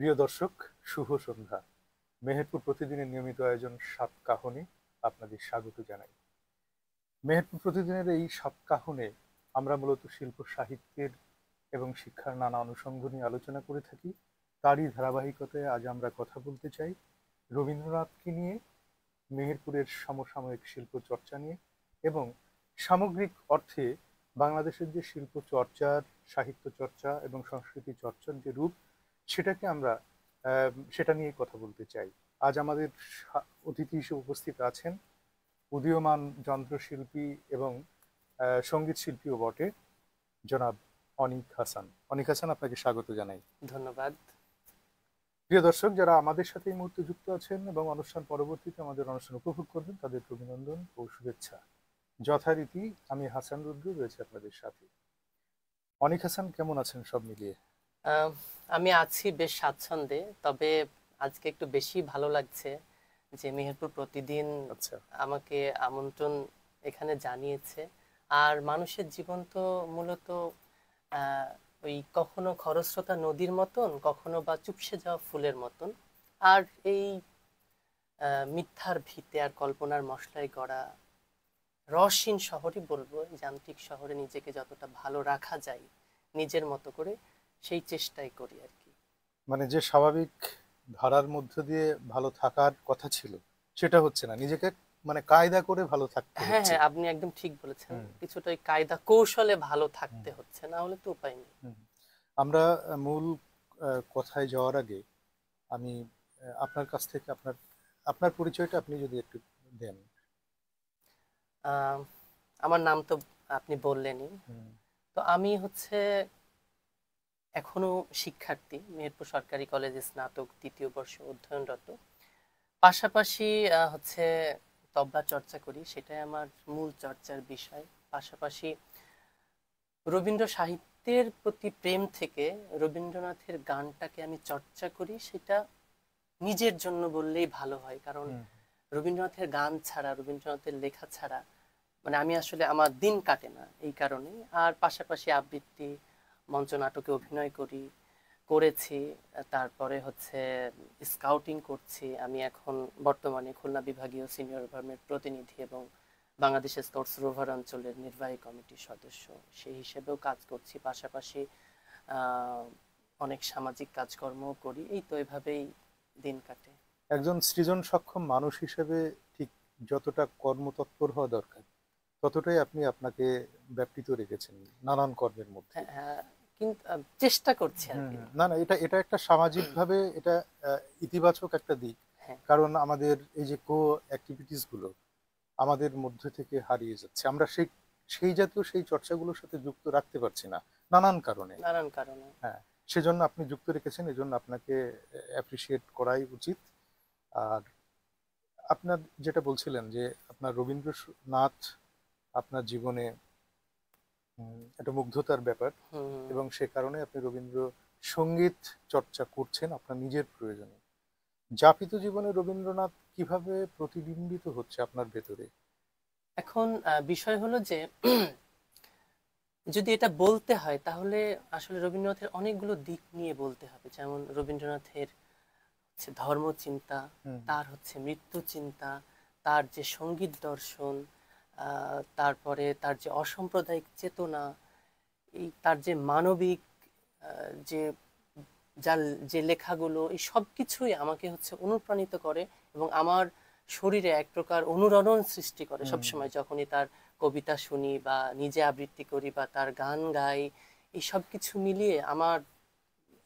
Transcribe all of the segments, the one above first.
প্রিয় দর্শক, শুভ সন্ধ্যা। মেহেরপুর প্রতিদিনের নিয়মিত আয়োজন সাত কাহনে আপনাদের স্বাগত জানাই। মেহেরপুর প্রতিদিনের এই সাত কাহনে আমরা মূলত শিল্প সাহিত্যের এবং শিক্ষার নানা অনুষঙ্গ নিয়ে আলোচনা করে থাকি। তারই ধারাবাহিকতায় আজ আমরা কথা বলতে চাই রবীন্দ্রনাথকে নিয়ে, মেহেরপুরের সমসাময়িক শিল্প চর্চা নিয়ে এবং সামগ্রিক অর্থে বাংলাদেশের যে শিল্প চর্চার, সাহিত্য চর্চা এবং সংস্কৃতি চর্চার যে রূপ, সেটাকে আমরা সেটা নিয়ে কথা বলতে চাই। আজ আমাদের অতিথি হিসেবে উপস্থিত আছেন উদীয়মান যন্ত্রশিল্পী এবং সঙ্গীত শিল্পীও বটে, জনাব অনিক হাসান। অনিক হাসান, আপনাকে স্বাগত জানাই। ধন্যবাদ। প্রিয় দর্শক, যারা আমাদের সাথে এই মুহূর্তে যুক্ত আছেন এবং অনুষ্ঠান পরবর্তীতে আমাদের অনুষ্ঠান উপভোগ করবেন, তাদেরকে অভিনন্দন ও শুভেচ্ছা। যথারীতি আমি হাসান রুদ্র রয়েছে আপনাদের সাথে। অনিক হাসান, কেমন আছেন সব মিলিয়ে? আহ, আমি আছি বেশ স্বাচ্ছন্দ্যে, তবে আজকে একটু বেশি ভালো লাগছে যে মেহেরপুর প্রতিদিন আচ্ছা। আমাকে আমন্ত্রণ এখানে জানিয়েছে। আর মানুষের জীবন তো মূলত আহ, ওই কখনো খরস্রোতা নদীর মতন, কখনো বা চুপসে যাওয়া ফুলের মতন। আর এই মিথ্যার ভিতে আর কল্পনার মশলায় গড়া রসহীন শহরই বলবো, যান্ত্রিক শহরে নিজেকে যতটা ভালো রাখা যায় নিজের মতো করে সেই চেষ্টাই করি আর কি। মানে যে স্বাভাবিক ধারার মধ্য দিয়ে ভালো থাকার কথা ছিল, সেটা হচ্ছে না, নিজেকে মানে কায়দা করে ভালো থাকতে হ্যাঁ হচ্ছে। হ্যাঁ, আপনি একদম ঠিক বলেছেন। হুম। কিছুটা ওই কায়দা কৌশলে ভালো হুম। থাকতে হচ্ছে, না হলে তো উপায় নেই। হুম। আমরা মূল কথায় যাওয়ার আগে আমি আপনার কাছ থেকে আপনার আপনার পরিচয়টা আপনি যদি একটু দেন। আহ, আমার নাম তো আপনি বললেনই। হুম। তো আমি হচ্ছে এখনো শিক্ষার্থী, মেহেরপুর সরকারি কলেজে স্নাতক দ্বিতীয় বর্ষ অধ্যয়নরত। পাশাপাশি হচ্ছে তবলা চর্চা করি, সেটাই আমার মূল চর্চার বিষয়। পাশাপাশি রবীন্দ্র সাহিত্যের প্রতি প্রেম থেকে রবীন্দ্রনাথের গানটাকে আমি চর্চা করি, সেটা নিজের জন্য বললেই ভালো হয়। কারণ হুম। রবীন্দ্রনাথের গান ছাড়া, রবীন্দ্রনাথের লেখা ছাড়া মানে আমি আসলে আমার দিন কাটে না, এই কারণে। আর পাশাপাশি আবৃত্তি, মঞ্চ নাটকে অভিনয় করেছি। তারপরে হচ্ছে স্কাউটিং করছি। আমি এখন বর্তমানে খুলনা বিভাগীয় সিনিয়র ভার্মের প্রতিনিধি এবং বাংলাদেশের স্কাউটস রোভার অঞ্চলের নির্বাহী কমিটির সদস্য, সেই হিসেবেও কাজ করছি। পাশাপাশি আহ, অনেক সামাজিক কাজকর্ম করি। এই তো এভাবেই দিন কাটে। একজন সৃজন সক্ষম মানুষ হিসেবে ঠিক যতটা কর্মতৎপর হওয়া দরকার, ততটাই আপনি আপনাকে ব্যাপৃত রেখেছেন নানান কর্মের মধ্যে। হ্যাঁ হ্যাঁ, কিন্তু চেষ্টা করছি আর হুম। কি। হুম। না না, এটা এটা একটা সামাজিকভাবে এটা ইতিবাচক একটা দিক। হ্যাঁ কারণ আমাদের এই যে কো অ্যাক্টিভিটিস গুলো আমাদের মধ্যে থেকে হারিয়ে যাচ্ছে, আমরা সেই সেই জাতীয় সেই চর্চাগুলোর সাথে যুক্ত রাখতে পারছি না নানান কারণে। নানান কারণে। হ্যাঁ, সেজন্য আপনি যুক্ত রেখেছেন, এজন্য আপনাকে অ্যাপ্রিসিয়েট করাই উচিত। আর আপনার যেটা বলছিলেন যে আপনার রবীন্দ্রনাথ আপনার জীবনে একটা মুগ্ধতার ব্যাপার, হুম। এবং সে কারণে আপনি রবীন্দ্র সঙ্গীত চর্চা করছেন আপনার নিজের প্রয়োজনে। যাপিত জীবনে রবীন্দ্রনাথ কিভাবে প্রতিবিম্বিত হচ্ছে আপনার ভেতরে? এখন বিষয় হলো যে যদি এটা বলতে হয় তাহলে আসলে রবীন্দ্রনাথের অনেকগুলো দিক নিয়ে বলতে হবে। যেমন রবীন্দ্রনাথের হচ্ছে ধর্মচিন্তা, হুম। তার হচ্ছে মৃত্যু চিন্তা, তার যে সঙ্গীত দর্শন, তারপরে তার যে অসাম্প্রদায়িক চেতনা, এই তার যে মানবিক যে যার যে লেখাগুলো, এই সব কিছুই আমাকে হচ্ছে অনুপ্রাণিত করে এবং আমার শরীরে এক প্রকার অনুরণন সৃষ্টি করে হুম। সবসময়, যখনই তার কবিতা শুনি বা নিজে আবৃত্তি করি বা তার গান গাই। এই সব কিছু মিলিয়ে আমার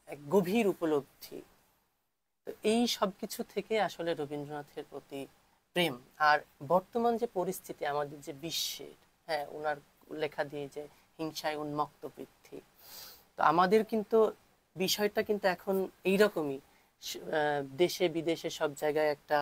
এক গভীর উপলব্ধি। তো এই সব কিছু থেকে আসলে রবীন্দ্রনাথের প্রতি প্রেম। আর বর্তমান যে পরিস্থিতি আমাদের যে বিশ্বের, হ্যাঁ, ওনার লেখা দিয়ে যে হিংসায় উন্মত্ত পৃথ্বী, তো আমাদের কিন্তু বিষয়টা কিন্তু এখন এইরকমই। দেশে বিদেশে সব জায়গায় একটা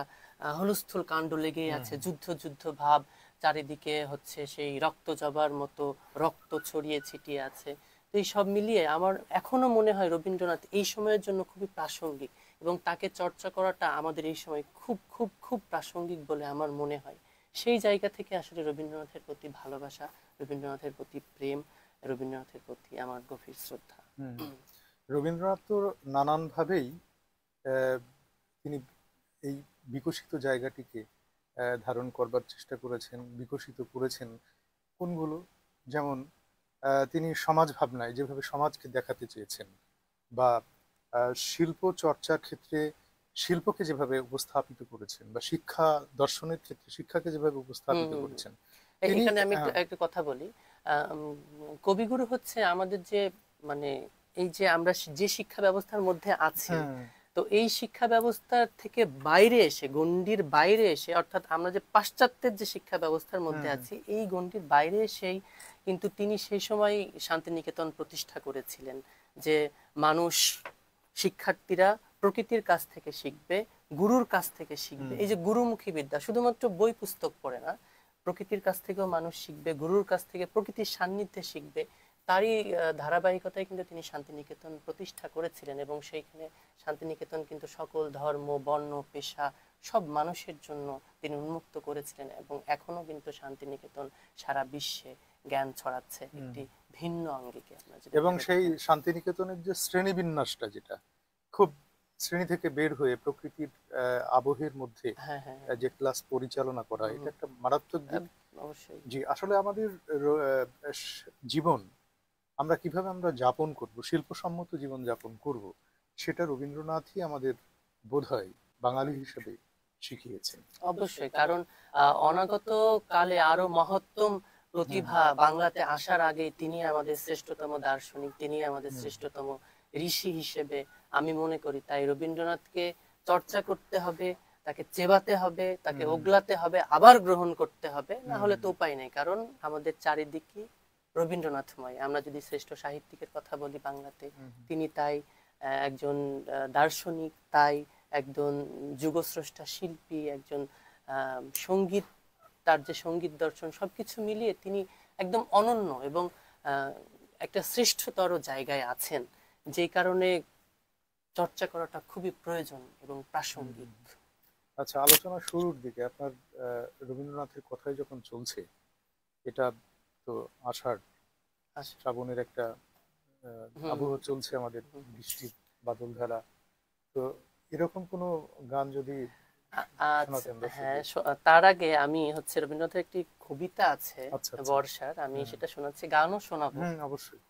হুলস্থুল কাণ্ড লেগেই হুম। আছে, যুদ্ধ যুদ্ধ ভাব। চারিদিকে হচ্ছে সেই রক্ত জবার মতো রক্ত ছড়িয়ে ছিটিয়ে আছে। তো এই সব মিলিয়ে আমার এখনো মনে হয় রবীন্দ্রনাথ এই সময়ের জন্য খুবই প্রাসঙ্গিক, এবং তাকে চর্চা করাটা আমাদের এই সময় খুব খুব খুব প্রাসঙ্গিক বলে আমার মনে হয়। সেই জায়গা থেকে আসলে রবীন্দ্রনাথের প্রতি ভালোবাসা, রবীন্দ্রনাথের প্রতি প্রেম, রবীন্দ্রনাথের প্রতি আমার গভীর শ্রদ্ধা। হুম। রবীন্দ্রনাথ তো নানান ভাবেই আহ, তিনি এই বিকশিত জায়গাটিকে ধারণ করবার চেষ্টা করেছেন, বিকশিত করেছেন কোনগুলো? যেমন তিনি সমাজ ভাবনায় যেভাবে সমাজকে দেখাতে চেয়েছেন, বা শিল্প চর্চার ক্ষেত্রে শিল্পকে যেভাবে উপস্থাপিত করেছেন, বা শিক্ষা দর্শনের ক্ষেত্রে শিক্ষাকে যেভাবে হুম উপস্থাপিত হুম হুম। করেছেন তিনি। এখানে আমি হ্যাঁ। একটা কথা বলি। কবিগুরু হচ্ছে আমাদের যে, মানে এই যে আমরা যে শিক্ষা ব্যবস্থার মধ্যে আছি, হুম তো এই শিক্ষা ব্যবস্থার থেকে বাইরে এসে, গণ্ডির বাইরে এসে, অর্থাৎ আমরা যে পাশ্চাত্যের যে শিক্ষা ব্যবস্থার হুম মধ্যে হুম আছি, এই গণ্ডির বাইরে এসেই কিন্তু তিনি সেই সময় শান্তিনিকেতন প্রতিষ্ঠা করেছিলেন, যে মানুষ, শিক্ষার্থীরা প্রকৃতির কাছ থেকে শিখবে, গুরুর কাছ থেকে শিখবে। হুম এই যে গুরুমুখী বিদ্যা, শুধুমাত্র বই পুস্তক পড়ে না, প্রকৃতির কাছ থেকেও মানুষ শিখবে, গুরুর কাছ থেকে প্রকৃতির সান্নিধ্যে শিখবে। তারই ধারাবাহিকতায় কিন্তু তিনি শান্তিনিকেতন প্রতিষ্ঠা করেছিলেন, এবং সেইখানে শান্তিনিকেতন কিন্তু সকল ধর্ম, বর্ণ, পেশা সব মানুষের জন্য তিনি উন্মুক্ত করেছিলেন, এবং এখনো কিন্তু শান্তিনিকেতন সারা বিশ্বে জ্ঞান ছড়াচ্ছে হুম। একটি ভিন্ন আঙ্গিকে, আমরা যদি এবং ভেবে সেই দেখেন। শান্তিনিকেতনের যে শ্রেণীবিন্যাসটা, যেটা খুব শ্রেণী থেকে বের হয়ে প্রকৃতির আবহের মধ্যে হ্যাঁ হ্যাঁ হ্যাঁ। যে ক্লাস পরিচালনা করা, হুম, এটা একটা মারাত্মক দিক। অবশ্যই। জি, আসলে আমাদের র- জীবন আমরা কিভাবে আমরা যাপন করব, শিল্পসম্মত জীবন যাপন করব, সেটা রবীন্দ্রনাথই আমাদের বোধহয় বাঙালি হিসেবে শিখিয়েছেন। অবশ্যই, কারণ অনাগত কালে আরো মহত্তম হুম প্রতিভা বাংলাতে আসার আগে তিনি আমাদের শ্রেষ্ঠতম দার্শনিক, তিনি আমাদের হুম শ্রেষ্ঠতম ঋষি হিসেবে আমি মনে করি। তাই রবীন্দ্রনাথকে চর্চা করতে হবে, তাকে চেবাতে হবে, তাকে হুম ওগলাতে হবে, আবার গ্রহণ করতে হবে, না হুম হলে তো উপায় নেই। কারণ আমাদের চারিদিকে রবীন্দ্রনাথময়। আমরা যদি শ্রেষ্ঠ সাহিত্যিকের কথা বলি বাংলাতে, হুম তিনি তাই একজন দার্শনিক, তাই একজন যুগস্রষ্টা শিল্পী, একজন সঙ্গীত, তার যে সঙ্গীত দর্শন সবকিছু মিলিয়ে তিনি একদম অনন্য এবং আহ, একটা শ্রেষ্ঠতর জায়গায় আছেন, যেই কারণে চর্চা করাটা খুবই প্রয়োজন এবং হুম প্রাসঙ্গিক। হুম। আচ্ছা, আলোচনার শুরুর দিকে আপনার রবীন্দ্রনাথের কথাই যখন চলছে, এটা তো আষাঢ় আচ্ছা। শ্রাবণের একটা হুম আবহ চলছে, আমাদের হুম। বৃষ্টির বাদল ধারা। তো এরকম কোনো গান যদি আচ্ছা, শোনাতেন হ্যাঁ, দর্শকদের। তার আগে আমি হচ্ছে রবীন্দ্রনাথের একটি কবিতা আছে আচ্ছা আচ্ছা। বর্ষার, আমি হুম সেটা শোনাচ্ছি, গানও শোনাবো। হুম, অবশ্যই।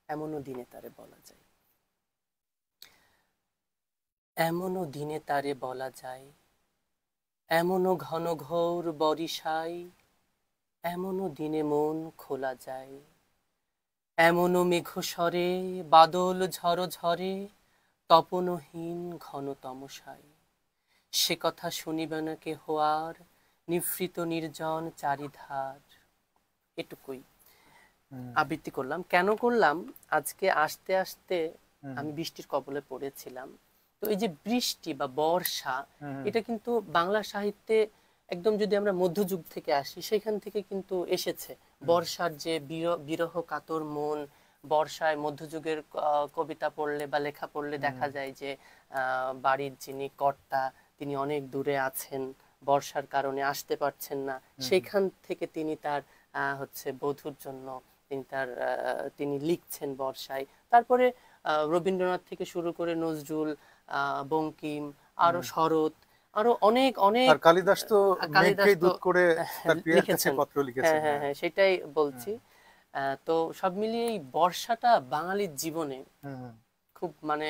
এমনও দিনে তারে বলা যায়, এমনও দিনে তারে বলা যায়, এমনও ঘন ঘোর বরিশায়, এমনও দিনে মন খোলা যায়, এমনও মেঘ স্বরে বাদল ঝড় ঝরে, তপনহীন ঘন তমসায়, সে কথা শুনিবে না কেহ আর, নিভৃত নির্জন চারিধার। এটুকুই হুম আবৃত্তি করলাম। কেন করলাম? আজকে আসতে আসতে হুম আমি বৃষ্টির কবলে পড়েছিলাম। তো এই যে বৃষ্টি বা বর্ষা, হুম এটা কিন্তু বাংলা সাহিত্যে একদম, যদি আমরা মধ্যযুগ থেকে আসি, সেখান থেকে কিন্তু এসেছে। হুম বর্ষার যে বিরহ কাতর মন, বর্ষায় মধ্যযুগের কবিতা পড়লে বা লেখা পড়লে হুম দেখা যায় যে বাড়ির যিনি কর্তা, তিনি অনেক দূরে আছেন, বর্ষার কারণে আসতে পারছেন না, হুম সেখান থেকে তিনি তার হচ্ছে বধূর জন্য তিনি লিখছেন বর্ষায়। তারপরে রবীন্দ্রনাথ থেকে শুরু করে নজরুল, বঙ্কিম, আরো হুম। শরৎ, আরো অনেক অনেক, আর কালিদাস তো কালিদাস মেঘকেই তো দূত করে তার প্রিয়ার কাছে লিখেছেন। পত্র হ্যাঁ লিখেছেন। হ্যাঁ হ্যাঁ। হ্যাঁ, সেটাই হুম বলছি। তো সব মিলিয়ে এই বর্ষাটা বাঙালির জীবনে হুম হুম খুব, মানে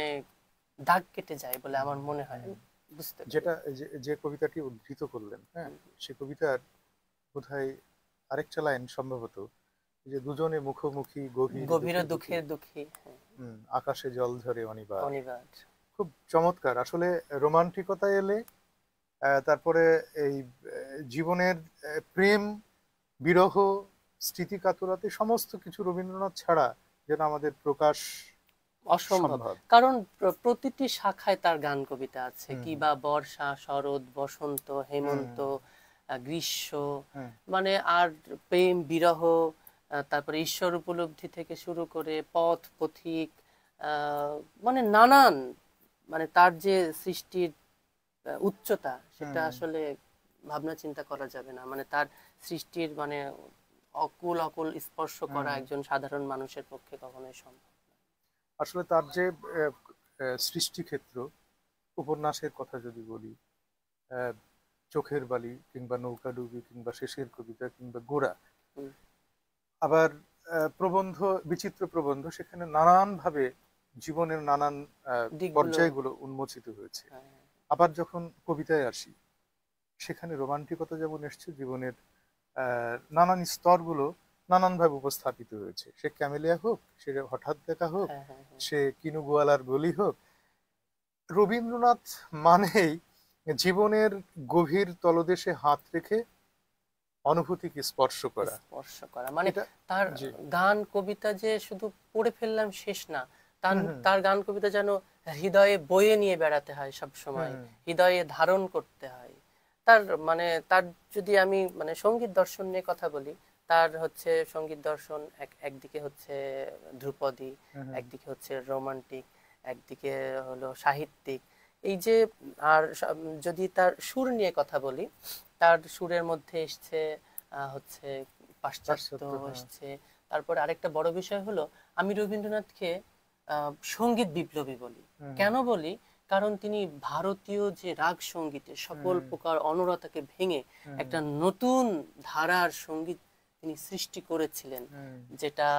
দাগ কেটে যায় বলে হুম আমার মনে হয়, হুম। আমি বুঝতে পারি। যেটা যে কবিতাটি উদ্ধৃত করলেন, হ্যাঁ, হুম, সে কবিতার বোধহয় আরেকটা লাইন সম্ভবত, যে দুজনে মুখোমুখি গভীর গভীর দুঃখে দুঃখে, দুঃখের দুঃখী, হ্যাঁ, আকাশে জল ঝরে অনিবার। অনিবার। খুব চমৎকার আসলে। রোমান্টিকতা এলে তারপরে এই জীবনের প্রেম, বিরহ, স্মৃতিকাতরতা, সমস্ত কিছু রবীন্দ্রনাথ ছাড়া যেন আমাদের প্রকাশ অসম্ভব। সম্ভব। কারণ প্রতিটি শাখায় তার গান কবিতা আছে, হুম কি হুম বা বর্ষা, শরৎ, বসন্ত, হুম হেমন্ত, গ্রীষ্ম, হুম মানে আর প্রেম, বিরহ, তারপরে ঈশ্বর উপলব্ধি থেকে শুরু করে পথ পথিক, আহ, মানে নানান, মানে তার যে সৃষ্টির উচ্চতা, সেটা হুম আসলে ভাবনা চিন্তা করা যাবে না। মানে তার সৃষ্টির, মানে অকুল অকুল স্পর্শ করা হুম। একজন সাধারণ মানুষের পক্ষে কখনোই সম্ভব না। আসলে তার যে সৃষ্টিক্ষেত্র, উপন্যাসের কথা যদি বলি, আহ, চোখের বালি কিংবা নৌকাডুবি কিংবা শেষের কবিতা কিংবা গোরা, হুম, আবার প্রবন্ধ, বিচিত্র প্রবন্ধ, সেখানে নানানভাবে জীবনের নানান দিকগুলো। পর্যায়গুলো উন্মোচিত হয়েছে। হ্যাঁ, আবার যখন কবিতায় আসি, সেখানে রোমান্টিকতা যেমন এসছে, জীবনের নানান স্তরগুলো নানানভাবে উপস্থাপিত হয়েছে। সে ক্যামেলিয়া হোক, সে হঠাৎ দেখা হোক, হ্যাঁ, হ্যাঁ, হ্যাঁ। সে কিনুগোয়ালার গলি হোক, রবীন্দ্রনাথ মানেই জীবনের গভীর তলদেশে হাত রেখে অনুভূতিকে স্পর্শ করা। স্পর্শ করা মানে এটা, তার জি, গান কবিতা যে শুধু পড়ে ফেললাম শেষ না, তার হুম হুম তার গান কবিতা যেন হৃদয়ে বয়ে নিয়ে বেড়াতে হয় সব হুম সময়, হুম হৃদয়ে ধারণ করতে হয়। তার মানে তার যদি আমি মানে সঙ্গীত দর্শন নিয়ে কথা বলি, তার হচ্ছে সঙ্গীত দর্শন একদিকে হচ্ছে ধ্রুপদী, হুম হুম একদিকে হচ্ছে রোমান্টিক, একদিকে হলো সাহিত্যিক। এই যে আর যদি তার সুর নিয়ে কথা বলি, তার সুরের মধ্যে এসছে হচ্ছে পাশ্চাত্য পাশ্চাত্য, হ্যাঁ, এসছে। তারপরে আরেকটা বড় বিষয় হলো, আমি রবীন্দ্রনাথকে সঙ্গীত বিপ্লবী বলি। হুম কেন বলি? কারণ তিনি ভারতীয় যে রাগ সঙ্গীতের সকল হুম প্রকার অনরতাকে ভেঙে হুম একটা নতুন ধারার সঙ্গীত তিনি সৃষ্টি করেছিলেন, হুম যেটা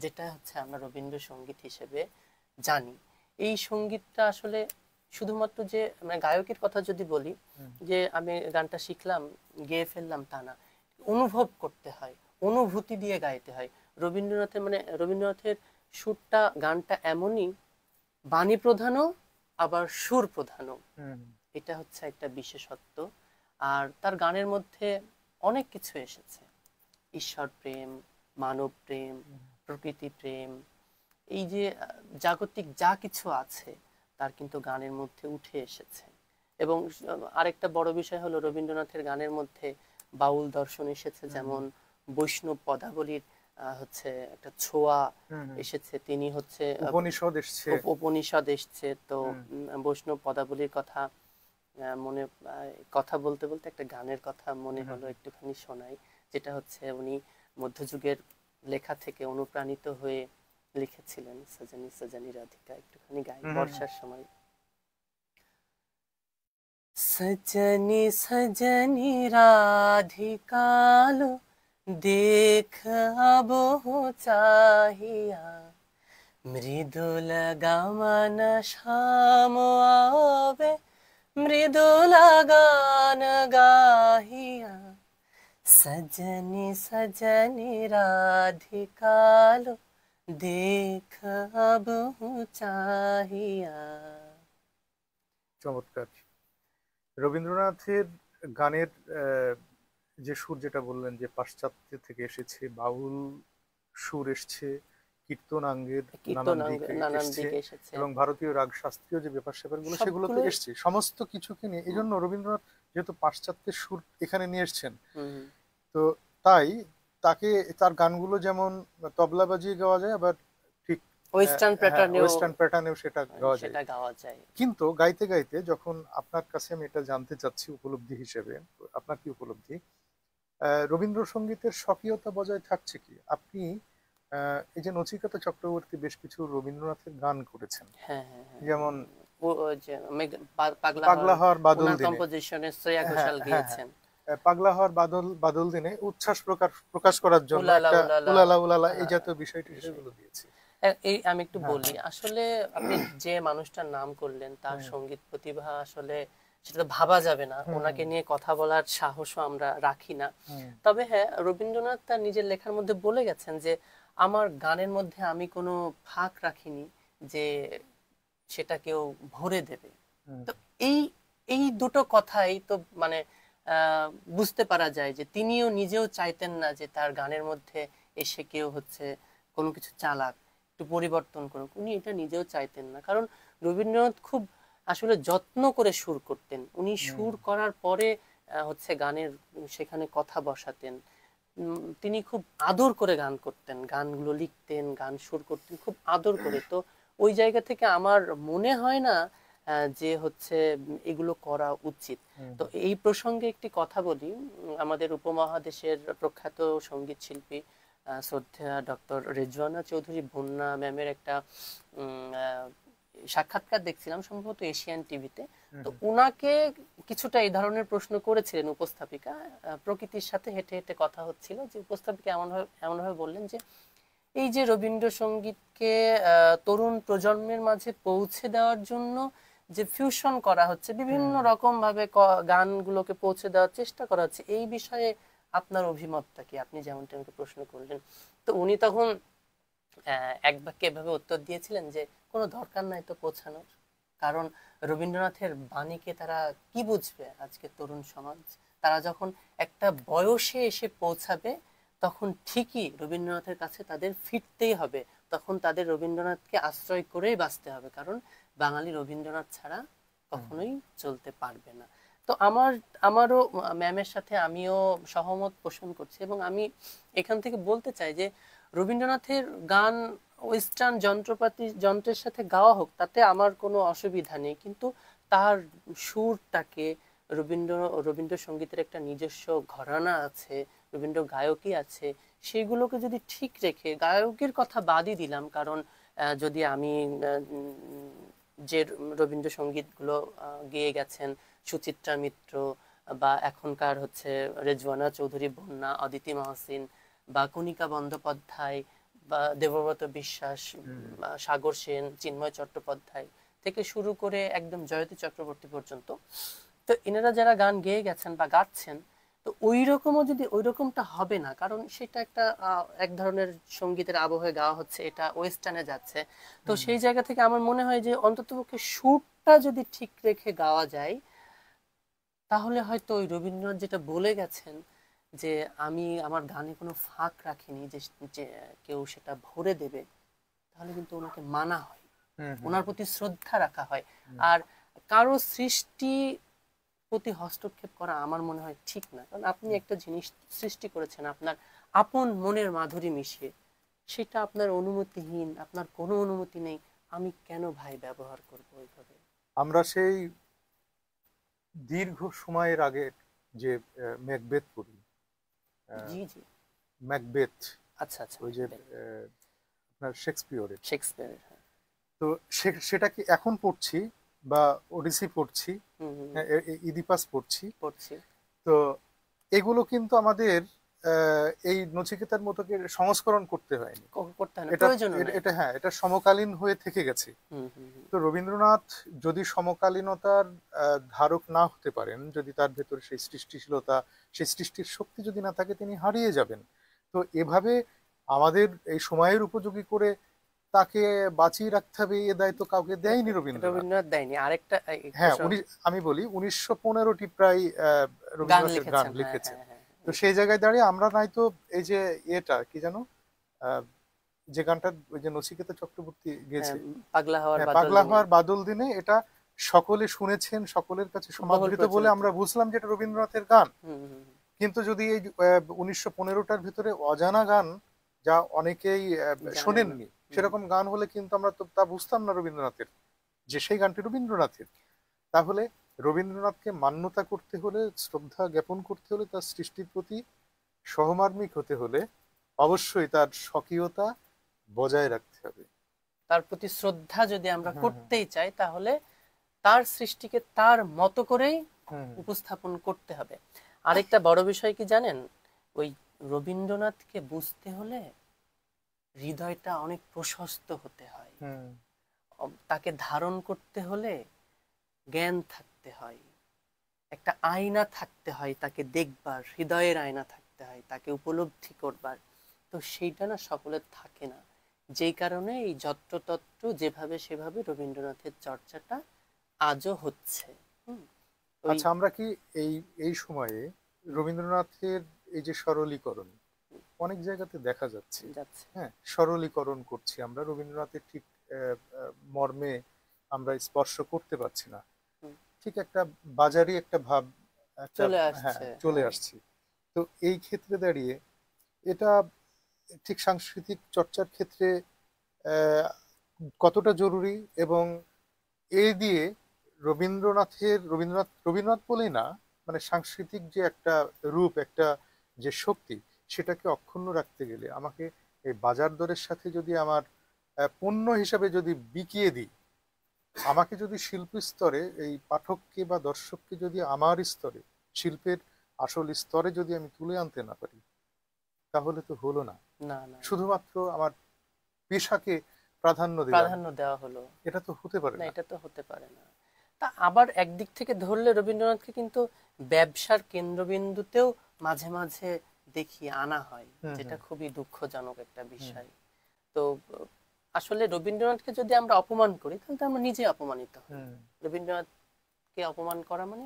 যেটা হচ্ছে আমরা রবীন্দ্রসঙ্গীত হিসেবে জানি। এই সঙ্গীতটা আসলে শুধুমাত্র যে মানে গায়কের কথা যদি বলি, হুম যে আমি গানটা শিখলাম গেয়ে ফেললাম তা না, অনুভব করতে হয়, অনুভূতি দিয়ে গাইতে হয়। রবীন্দ্রনাথের মানে রবীন্দ্রনাথের সুরটা, গানটা এমনই বাণী প্রধানও আবার সুর প্রধানও। হুম এটা হচ্ছে একটা বিশেষত্ব। আর তার গানের মধ্যে অনেক কিছু এসেছে, ঈশ্বর প্রেম, মানব প্রেম, হুম প্রকৃতি প্রেম, এই যে জাগতিক যা কিছু আছে তার কিন্তু গানের মধ্যে উঠে এসেছে। এবং আরেকটা বড় বিষয় হলো রবীন্দ্রনাথের গানের মধ্যে বাউল দর্শন এসেছে, হুম যেমন বৈষ্ণব পদাবলীর হচ্ছে একটা ছোঁয়া হুম হুম। এসেছে। তিনি হচ্ছে উপনিষদ এসছে। উপনিষদ এসছে তো। হুম বৈষ্ণব পদাবলীর কথা মনে কথা বলতে বলতে একটা গানের কথা মনে হুম হলো, হুম একটুখানি শোনাই। যেটা হচ্ছে উনি মধ্যযুগের লেখা থেকে অনুপ্রাণিত হয়ে লিখেছিলেন, সজনী সজনী রাধিকা, একটুখানি গাই হুম হুম বর্ষার সময়। सजनी सजनी राधिका लो, देख अब हो चाहिया, মৃদুল গমন শ্যাম আবে, মৃদুল গান গাহিয়া, সজনী সজনী রাধিকা লো, দেখ अब हो चाहिया। চমৎকার। রবীন্দ্রনাথের গানের যে সুর, যেটা বললেন যে পাশ্চাত্য থেকে এসেছে, বাউল সুর এসছে, কীর্তনাঙ্গের নানান দিক নানান এসছে, দিকে এসেছে, এবং ভারতীয় রাগ শাস্ত্রীয় যে ব্যাপার স্যাপার গুলো সেগুলোতে সবগুলোই। এসছে, সমস্ত কিছুকে নিয়ে। এই জন্য রবীন্দ্রনাথ যেহেতু পাশ্চাত্যের সুর এখানে নিয়ে এসছেন, হুম, তো তাই তাকে, তার গানগুলো যেমন তবলা বাজিয়ে গাওয়া যায়, আবার ঠিক ওয়েস্টার্ন হ্যাঁ, প্যাটার্নেও ওয়েস্টার্ন প্যাটার্নেও সেটা গাওয়া যায়। সেটা গাওয়া যায়। কিন্তু গাইতে গাইতে যখন আপনার কাছে আমি এটা জানতে চাচ্ছি উপলব্ধি হিসেবে, আপনার কি উপলব্ধি, রবীন্দ্রসঙ্গীতের স্বকীয়তা বজায় থাকছে কি? আপনি এই যে নচিকেতা চক্রবর্তী বেশ কিছু রবীন্দ্রনাথের গান করেছেন, হ্যাঁ, হ্যাঁ, হ্যাঁ। যেমন ও যে পাগলা পাগলা হওয়ার, হওয়ার বাদল ওনার দিনে, কম্পোজিশনে শ্রেয়া হ্যাঁ ঘোষাল হ্যাঁ হ্যাঁ, গিয়েছেন। পাগলা হওয়ার বাদল বাদল দিনে উচ্ছ্বাস প্রকাশ করার জন্য উলালা একটা উলালা। উলালা উলালা এই আহ, জাতীয় বিষয়টি বিষয় সেগুলো দিয়েছে। এই আমি একটু হ্যাঁ বলি, হ্যাঁ আসলে আপনি যে মানুষটার নাম করলেন তার হুম সঙ্গীত প্রতিভা আসলে সেটা তো ভাবা যাবে না, হুম ওনাকে নিয়ে কথা বলার সাহসও আমরা রাখি না। হুম তবে হ্যাঁ, রবীন্দ্রনাথ তার নিজের লেখার মধ্যে বলে গেছেন যে আমার গানের মধ্যে আমি কোনো ফাঁক রাখিনি যে সেটা কেউ ভরে দেবে। হুম তো এই এই দুটো কথাই তো মানে আহ, বুঝতে পারা যায় যে তিনিও নিজেও চাইতেন না যে তার গানের মধ্যে এসে কেউ হচ্ছে কোনো কিছু চালাক, একটু পরিবর্তন করুক। উনি এটা নিজেও চাইতেন না, কারণ রবীন্দ্রনাথ খুব আসলে যত্ন করে সুর করতেন। উনি হুম সুর করার পরে হচ্ছে গানের সেখানে কথা বসাতেন। তিনি খুব আদর করে গান করতেন, গানগুলো লিখতেন, গান সুর করতেন খুব আদর করে। তো ওই জায়গা থেকে আমার মনে হয় না যে হচ্ছে এগুলো করা উচিত। হুম, তো এই প্রসঙ্গে একটি কথা বলি। আমাদের উপমহাদেশের প্রখ্যাত সঙ্গীত শিল্পী শ্রদ্ধেয়া ডক্টর রেজওয়ানা চৌধুরী বন্যা ম্যামের একটা সাক্ষাৎকার দেখছিলাম, সম্ভবত এশিয়ান টিভিতে। হুম, তো হুম, উনাকে কিছুটা এই ধরনের প্রশ্ন করেছিলেন উপস্থাপিকা। প্রকৃতির সাথে হেঁটে হেঁটে কথা হচ্ছিল, যে উপস্থাপিকা এমনভাবে বললেন যে এই যে রবীন্দ্রসঙ্গীতকে তরুণ প্রজন্মের মাঝে পৌঁছে দেওয়ার জন্য যে ফিউশন করা হচ্ছে, বিভিন্ন হুম। রকম ভাবে গানগুলোকে পৌঁছে দেওয়ার চেষ্টা করা হচ্ছে, এই বিষয়ে আপনার অভিমতটা কি? আপনি যেমনটা আমাকে প্রশ্ন করলেন, তো উনি তখন এক বাক্যে এভাবে উত্তর দিয়েছিলেন যে কোনো দরকার নাই তো পৌঁছানোর। কারণ রবীন্দ্রনাথের বাণীকে তারা কি বুঝবে আজকে তরুণ সমাজ? তারা যখন একটা বয়সে এসে পৌঁছাবে, তখন ঠিকই রবীন্দ্রনাথের কাছে তাদের ফিরতেই হবে। তখন তাদের রবীন্দ্রনাথকে আশ্রয় করেই বাঁচতে হবে, কারণ বাঙালি রবীন্দ্রনাথ ছাড়া কখনোই চলতে পারবে না। তো আমারও ম্যামের সাথে আমিও সহমত পোষণ করছি, এবং আমি এখান থেকে বলতে চাই যে রবীন্দ্রনাথের গান ওয়েস্টার্ন যন্ত্রের সাথে গাওয়া হোক, তাতে আমার কোনো অসুবিধা নেই, কিন্তু তার সুরটাকে, রবীন্দ্র রবীন্দ্রসঙ্গীতের একটা নিজস্ব ঘরানা আছে, রবীন্দ্র গায়কই আছে, সেগুলোকে যদি ঠিক রেখে, গায়কের কথা বাদই দিলাম, কারণ যদি আমি যে রবীন্দ্রসঙ্গীতগুলো গেয়ে গেছেন সুচিত্রা মিত্র, বা এখনকার হচ্ছে রেজওয়ানা চৌধুরী বন্যা, অদিতি মহসিন, বা কণিকা বন্দ্যোপাধ্যায়, বা দেবব্রত বিশ্বাস, হুম। বা সাগর সেন, চিন্ময় চট্টোপাধ্যায় থেকে শুরু করে একদম জয়তী চক্রবর্তী পর্যন্ত, তো এনারা যারা গান গেয়ে গেছেন বা গাচ্ছেন, তো ওই রকমও যদি, ওই রকমটা হবে না, কারণ সেটা একটা এক ধরনের সঙ্গীতের আবহে গাওয়া হচ্ছে, এটা ওয়েস্টার্নে যাচ্ছে। তো হুম, সেই জায়গা থেকে আমার মনে হয় যে অন্ততপক্ষে সুরটা যদি ঠিক রেখে গাওয়া যায়, তাহলে হয়তো ওই রবীন্দ্রনাথ যেটা বলে গেছেন যে আমি আমার গানে কোনো ফাঁক রাখিনি, যে যে কেউ সেটা ভরে দেবে, তাহলে কিন্তু ওনাকে মানা হয়, হুম, হুম, ওনার প্রতি শ্রদ্ধা রাখা হয়। হুম। আর কারো সৃষ্টি প্রতি হস্তক্ষেপ করা আমার মনে হয় ঠিক না, কারণ আপনি একটা জিনিস সৃষ্টি করেছেন আপনার আপন মনের মাধুরী মিশিয়ে, সেটা আপনার অনুমতিহীন, আপনার কোনো অনুমতি নেই, আমি কেন ভাই ব্যবহার করবো ওইভাবে? আমরা সেই দীর্ঘ সময়ের আগে যে ম্যাকবেথ পড়ি, আহ, জি জি। ম্যাকবেথ, আচ্ছা আচ্ছা, ওই যে আপনার শেক্সপিয়রের, শেক্সপিয়ারের, হ্যাঁ। তো সেটা কি এখন পড়ছি, বা ওডিসি পড়ছি, হুম হুম হুম, হ্যাঁ, ইদিপাস পড়ছি, পড়ছি। তো এগুলো কিন্তু আমাদের এই নচিকেতার মতো সংস্করণ করতে হয়নি। করতে হয় না, এটা প্রয়োজনও নাই। এটা হ্যাঁ, এটা সমকালীন হয়ে থেকে গেছে। হুম হুম হুম। তো রবীন্দ্রনাথ যদি সমকালীনতার ধারক না হতে পারেন, যদি তার ভেতরে সেই সৃষ্টিশীলতা, সেই সৃষ্টির শক্তি যদি না থাকে, তিনি হারিয়ে যাবেন। তো এভাবে আমাদের এই সময়ের উপযোগী করে তাকে বাঁচিয়ে রাখতে হবে, এ দায়িত্ব কাউকে দেয়নি রবীন্দ্রনাথ। রবীন্দ্রনাথ দেয়নি। আরেকটা একটু হ্যাঁ, আমি বলি 1915টি প্রায় গান রবীন্দ্রনাথের গান লিখেছেন, হ্যাঁ লিখেছেন। হ্যাঁ হ্যাঁ। তো সেই জায়গায় দাঁড়িয়ে আমরা নয়তো এই যে এটা কি জানো, আহ, যে গানটা ওই যে নচিকেতা চক্রবর্তী হ্যাঁ, গেয়েছে, পাগলা হওয়ার হ্যাঁ, বাদল পাগলা দিনে। হওয়ার বাদল দিনে, এটা সকলে শুনেছেন, সকলের কাছে বহুল সমাদৃত বলে প্রচলিত। আমরা বুঝলাম যে এটা রবীন্দ্রনাথের গান। হুম হুম হুম, কিন্তু যদি এই 1915টার ভিতরে অজানা গান, যা অনেকেই জানেন না। শোনেননি, হুম। সেরকম গান হলে কিন্তু আমরা তো তা বুঝতাম না রবীন্দ্রনাথের, যে সেই গানটি রবীন্দ্রনাথের। তাহলে রবীন্দ্রনাথকে মান্যতা করতে হলে, শ্রদ্ধা জ্ঞাপন করতে হলে, তার সৃষ্টির প্রতি সহমার্মিক হতে হলে অবশ্যই তার স্বকীয়তা বজায় রাখতে হবে। তার প্রতি শ্রদ্ধা যদি আমরা হুম, হুম, করতেই চাই, তাহলে তার সৃষ্টিকে তার মতো করেই হুম, উপস্থাপন করতে হবে। আরেকটা বড় বিষয় কি জানেন? ওই রবীন্দ্রনাথকে বুঝতে হলে হৃদয়টা অনেক প্রশস্ত হতে হয়। হুম, তাকে ধারণ করতে হলে জ্ঞান থাকতে হয়, একটা আয়না থাকতে হয়, তাকে দেখবার হৃদয়ের আয়না থাকতে হয়, তাকে উপলব্ধি করবার। তো সেইটা না সকলের থাকে না, যেই কারণে এই যত্রতত্র যেভাবে সেভাবে রবীন্দ্রনাথের চর্চাটা আজও হচ্ছে। হুম, ওই আচ্ছা, আমরা কি এই এই সময়ে রবীন্দ্রনাথের এই যে সরলীকরণ অনেক জায়গাতে দেখা যাচ্ছে, যাচ্ছে। হ্যাঁ, সরলীকরণ করছি আমরা, রবীন্দ্রনাথের ঠিক মর্মে আমরা স্পর্শ করতে পারছি না, হুম, ঠিক একটা বাজারি একটা ভাব, একটা, চলে হ্যাঁ, আসছে, চলে হ্যাঁ। আসছি। তো এই ক্ষেত্রে দাঁড়িয়ে এটা ঠিক সাংস্কৃতিক চর্চার ক্ষেত্রে আহ, কতটা জরুরি, এবং এই দিয়ে রবীন্দ্রনাথ বলেই না, মানে সাংস্কৃতিক যে একটা রূপ, একটা যে শক্তি, সেটাকে অক্ষুণ্ণ রাখতে গেলে আমাকে এই বাজার দরের সাথে যদি আমার পণ্য হিসাবে যদি বিকিয়ে দিই, আমাকে যদি শিল্প স্তরে এই পাঠককে বা দর্শককে যদি আমার স্তরে, শিল্পের আসল স্তরে যদি আমি তুলে আনতে না পারি, তাহলে তো হলো না। না না, শুধুমাত্র আমার পেশাকে প্রাধান্য দিলাম, প্রাধান্য দেওয়া হলো এটা তো হতে পারে না, না। এটা তো হতে পারে না। তা আবার একদিক থেকে ধরলে রবীন্দ্রনাথকে কিন্তু ব্যবসার কেন্দ্রবিন্দুতেও মাঝে মাঝে দেখিয়ে আনা হয়, হুম যেটা হুম খুবই দুঃখজনক একটা হুম বিষয়। তো আসলে রবীন্দ্রনাথকে যদি আমরা অপমান করি তাহলে তো আমরা নিজে অপমানিত হই। হুম রবীন্দ্রনাথকে অপমান করা মানে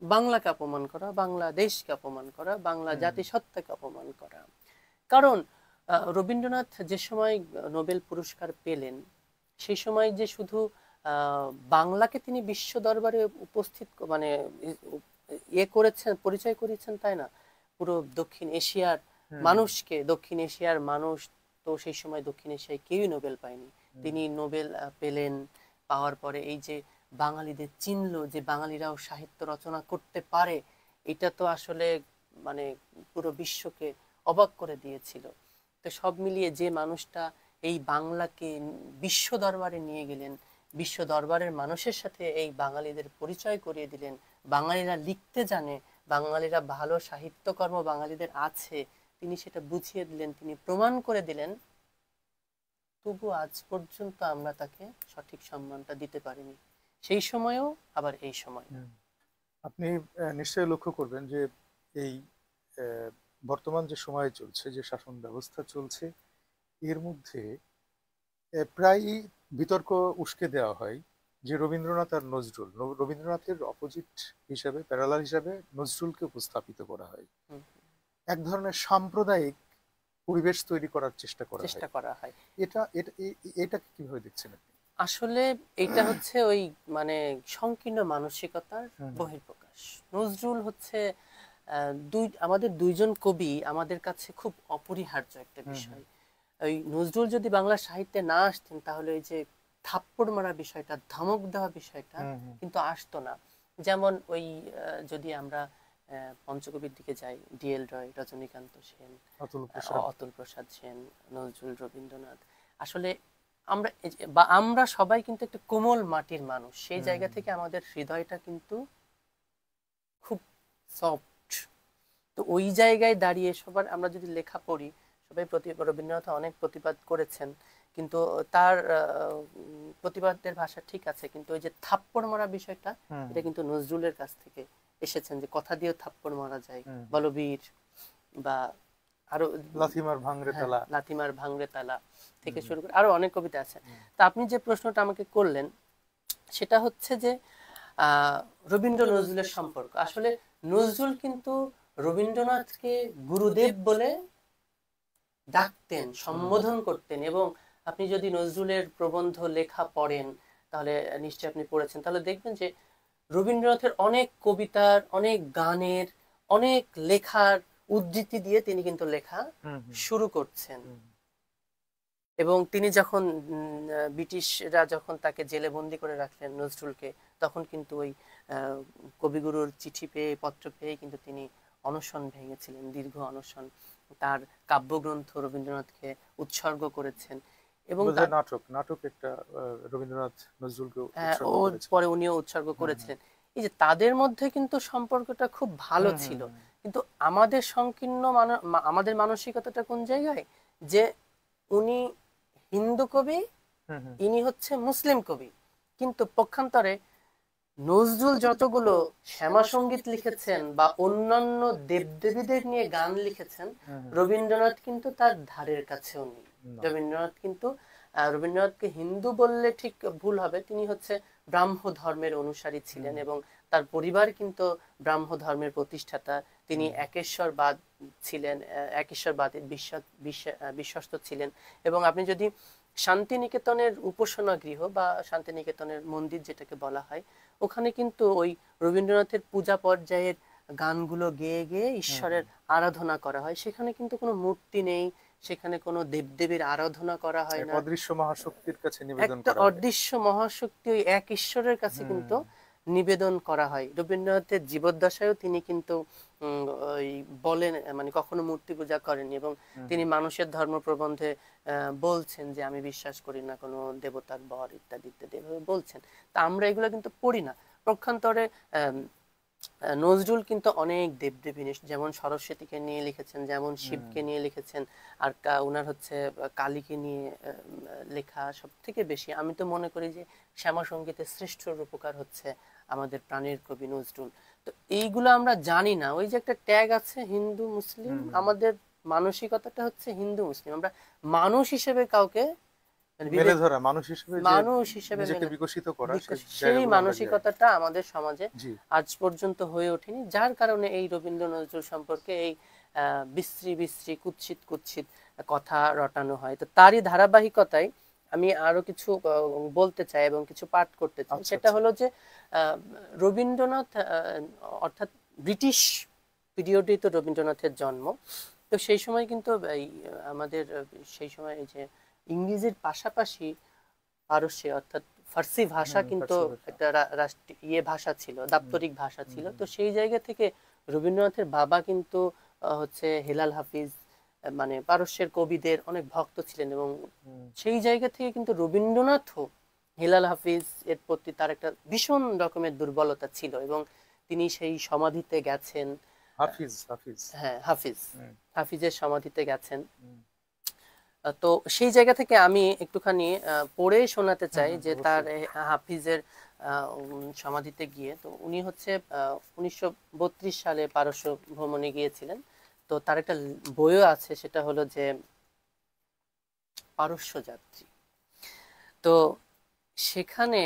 বাংলাকে অপমান করা, বাংলাদেশকে অপমান করা, বাংলা হুম জাতিসত্তাকে অপমান করা। কারণ রবীন্দ্রনাথ যে সময় নোবেল পুরস্কার পেলেন, সেই সময় যে শুধু বাংলাকে তিনি বিশ্ব দরবারে উপস্থিত মানে ইয়ে করেছেন, পরিচয় করিয়েছেন তাই না, পুরো দক্ষিণ এশিয়ার হুম মানুষকে, দক্ষিণ এশিয়ার মানুষ তো সেই সময় দক্ষিণ এশিয়ায় কেউই নোবেল পায়নি, হুম তিনি নোবেল পেলেন। পাওয়ার পরে এই যে বাঙালিদের চিনলো যে বাঙালিরাও সাহিত্য রচনা করতে পারে, এটা তো আসলে মানে পুরো বিশ্বকে অবাক করে দিয়েছিল। তো সব মিলিয়ে যে মানুষটা এই বাংলাকে বিশ্ব দরবারে নিয়ে গেলেন, বিশ্ব দরবারের মানুষের সাথে এই বাঙালিদের পরিচয় করিয়ে দিলেন, বাঙালিরা লিখতে জানে, বাঙালিরা ভালো সাহিত্যকর্ম বাঙালিদের আছে, তিনি সেটা বুঝিয়ে দিলেন, তিনি প্রমাণ করে দিলেন, তবু আজ পর্যন্ত আমরা তাকে সঠিক সম্মানটা দিতে পারিনি, সেই সময়েও আবার এই সময়। হুম। আপনি নিশ্চয়ই লক্ষ্য করবেন যে এই বর্তমান যে সময় চলছে, যে শাসন ব্যবস্থা চলছে, এর মধ্যে প্রায়ই বিতর্ক উস্কে দেওয়া হয় যে রবীন্দ্রনাথ আর নজরুল, রবীন্দ্রনাথের অপোজিট হিসাবে, প্যারালাল হিসাবে নজরুলকে উপস্থাপিত করা হয়। হুম, এক ধরনের সাম্প্রদায়িক পরিবেশ তৈরি করার চেষ্টা করা হয়। চেষ্টা করা হয়। এটা এটা এটাকে কিভাবে দেখছেন আপনি? আসলে এটা হচ্ছে ওই মানে সংকীর্ণ মানসিকতার হুম বহিঃপ্রকাশ। নজরুল হচ্ছে আমাদের দুইজন কবি আমাদের কাছে খুব অপরিহার্য একটা হুম হুম বিষয়। ওই নজরুল যদি বাংলা সাহিত্যে না আসতেন তাহলে ওই যে থাপ্পড় মারা বিষয়টা, ধমক দেওয়া বিষয়টা হুম হুম কিন্তু আসতো না। যেমন ওই যদি আমরা পঞ্চকবির দিকে যাই, ডিএল রয়, রজনীকান্ত সেন, অতুল প্রসাদ। অতুল প্রসাদ সেন, নজরুল, রবীন্দ্রনাথ, আসলে আমরা বা আমরা সবাই কিন্তু একটা কোমল মাটির মানুষ, সেই হুম জায়গা থেকে আমাদের হৃদয়টা কিন্তু খুব সফট। তো ওই জায়গায় দাঁড়িয়ে সবার আমরা যদি লেখা পড়ি, সবাই রবীন্দ্রনাথ অনেক প্রতিবাদ করেছেন, কিন্তু তার প্রতিবাদের ভাষা ঠিক আছে, কিন্তু ওই যে থাপ্পড় মারা বিষয়টা, হুম এটা কিন্তু নজরুলের কাছ থেকে এসেছেন, যে কথা দিয়েও থাপ্পড় মারা যায়, হুম বলবীর বা আরো, লাথিমার ভাঙরে হ্যাঁ, তালা। লাথিমার ভাঙরে তালা থেকে হুম শুরু করে আরো অনেক কবিতা আছে। হুম তা আপনি যে প্রশ্নটা আমাকে করলেন সেটা হচ্ছে যে রবীন্দ্র নজরুলের সম্পর্ক, আসলে নজরুল কিন্তু রবীন্দ্রনাথকে গুরুদেব বলে ডাকতেন, সম্বোধন করতেন। এবং আপনি যদি নজরুলের প্রবন্ধ লেখা পড়েন, তাহলে নিশ্চয়ই আপনি পড়েছেন, তাহলে দেখবেন যে রবীন্দ্রনাথের অনেক কবিতার, অনেক গানের, অনেক লেখার উদ্ধৃতি দিয়ে তিনি কিন্তু লেখা হুম হুম শুরু করছেন। হুম এবং তিনি যখন ব্রিটিশরা যখন তাকে জেলে বন্দি করে রাখলেন নজরুলকে, তখন কিন্তু ওই কবিগুরুর চিঠি পেয়ে, পত্র পেয়ে কিন্তু তিনি অনশন ভেঙেছিলেন, দীর্ঘ অনশন, তার কাব্যগ্রন্থ রবীন্দ্রনাথকে উৎসর্গ করেছেন। এবং বোধহয় নাটক নাটক একটা রবীন্দ্রনাথ নজরুলকে উৎসর্গ ও করেছেন। পরে উনিও উৎসর্গ হুম হুম করেছিলেন। এই যে তাদের মধ্যে কিন্তু সম্পর্কটা খুব ভালো হুম হুম ছিল, হুম কিন্তু আমাদের সংকীর্ণ আমাদের মানসিকতাটা কোন জায়গায়, যে উনি হিন্দু কবি, হুম হুম ইনি হচ্ছে মুসলিম কবি। কিন্তু পক্ষান্তরে নজরুল যতগুলো শ্যামা সঙ্গীত লিখেছেন বা অন্যান্য দেবদেবীদের নিয়ে গান লিখেছেন, হুম হুম। রবীন্দ্রনাথ কিন্তু তার ধারের কাছেও নেই। না। রবীন্দ্রনাথ কিন্তু রবীন্দ্রনাথকে হিন্দু বললে ঠিক ভুল হবে, তিনি হচ্ছে ব্রাহ্ম ধর্মের অনুসারী ছিলেন, হুম এবং তার পরিবার কিন্তু ব্রাহ্ম ধর্মের প্রতিষ্ঠাতা। তিনি হুম একেশ্বরবাদ ছিলেন, একেশ্বরবাদে বিশ্বস্ত ছিলেন। এবং আপনি যদি শান্তিনিকেতনের উপাসনা গৃহ বা শান্তিনিকেতনের মন্দির যেটাকে বলা হয়, ওখানে কিন্তু ওই রবীন্দ্রনাথের পূজা পর্যায়ের গানগুলো গেয়ে গেয়ে হুম ঈশ্বরের হুম আরাধনা করা হয়। সেখানে কিন্তু কোনো মূর্তি নেই, সেখানে কোনো দেবদেবীর আরাধনা করা হয় এক না, অদৃশ্য মহাশক্তির কাছে নিবেদন একটা করা হয়। অদৃশ্য মহাশক্তি ওই এক ঈশ্বরের কাছে কিন্তু হুম নিবেদন করা হয়। রবীন্দ্রনাথের জীবদ্দশায়ও তিনি কিন্তু ওই বলেন, মানে কখনো মূর্তি পূজা করেননি, এবং হুম তিনি মানুষের ধর্ম প্রবন্ধে বলছেন যে আমি বিশ্বাস করি না কোনো দেবতার বর ইত্যাদি ইত্যাদি এভাবে বলছেন। তা আমরা এগুলো কিন্তু পড়ি না। পক্ষান্তরে আহ, নজরুল কিন্তু অনেক দেবদেবী যেমন সরস্বতীকে নিয়ে লিখেছেন, যেমন শিবকে হুম নিয়ে লিখেছেন, আর উনার হচ্ছে কালীকে নিয়ে লেখা সব থেকে বেশি। আমি তো মনে করি যে শ্যামা সঙ্গীতের শ্রেষ্ঠ রূপকার হচ্ছে আমাদের প্রাণের কবি নজরুল। তো এইগুলো আমরা জানি না, ওই যে একটা ট্যাগ আছে হিন্দু মুসলিম, হুম আমাদের মানসিকতাটা হচ্ছে হিন্দু মুসলিম, আমরা মানুষ হিসেবে কাউকে মানে মেলে ধরা, মানুষ হিসেবে যে মানুষ হিসেবে নিজেকে মেনে বিকশিত করা, সেই সেই জায়গাগুলো আমরা যাই। মানসিকতাটা আমাদের সমাজে জি। আজ পর্যন্ত হয়ে ওঠেনি, যার কারণে এই রবীন্দ্র নজরুল সম্পর্কে এই বিশ্রী বিশ্রী কুৎসিত কুৎসিত কথা রটানো হয়। তো তারই ধারাবাহিকতায় আমি আরো কিছু বলতে চাই এবং কিছু পাঠ করতে চাই। আচ্ছা সেটা আচ্ছা। হলো যে রবীন্দ্রনাথ অর্থাৎ ব্রিটিশ পিরিয়ডেই তো রবীন্দ্রনাথের জন্ম। তো সেই সময় কিন্তু এই আমাদের সেই সময় এই যে ইংরেজির পাশাপাশি পারস্যে অর্থাৎ ফার্সি ভাষা কিন্তু ফার্সি ভাষা। একটা রাষ্ট্রীয় ভাষা ছিল, হুম দাপ্তরিক ভাষা হুম ছিল। হুম তো সেই জায়গা থেকে রবীন্দ্রনাথের বাবা কিন্তু হচ্ছে হেলাল হাফিজ, মানে পারস্যের কবিদের অনেক ভক্ত ছিলেন, এবং হুম। সেই জায়গা থেকে কিন্তু রবীন্দ্রনাথও হেলাল হাফিজ এর প্রতি তার একটা ভীষণ রকমের দুর্বলতা ছিল, এবং তিনি সেই সমাধিতে গেছেন। হাফিজ হাফিজ। হ্যাঁ, হাফিজ, হুম হাফিজের সমাধিতে গেছেন। হুম তো সেই জায়গা থেকে আমি একটুখানি পড়ে শোনাতে চাই যে তার অবশ্যই। হাফিজের সমাধিতে গিয়ে। তো উনি হচ্ছে 1932 সালে পারস্য ভ্রমণে গিয়েছিলেন। তো তার একটা বইও আছে, সেটা হলো যে পারস্য যাত্রী। তো সেখানে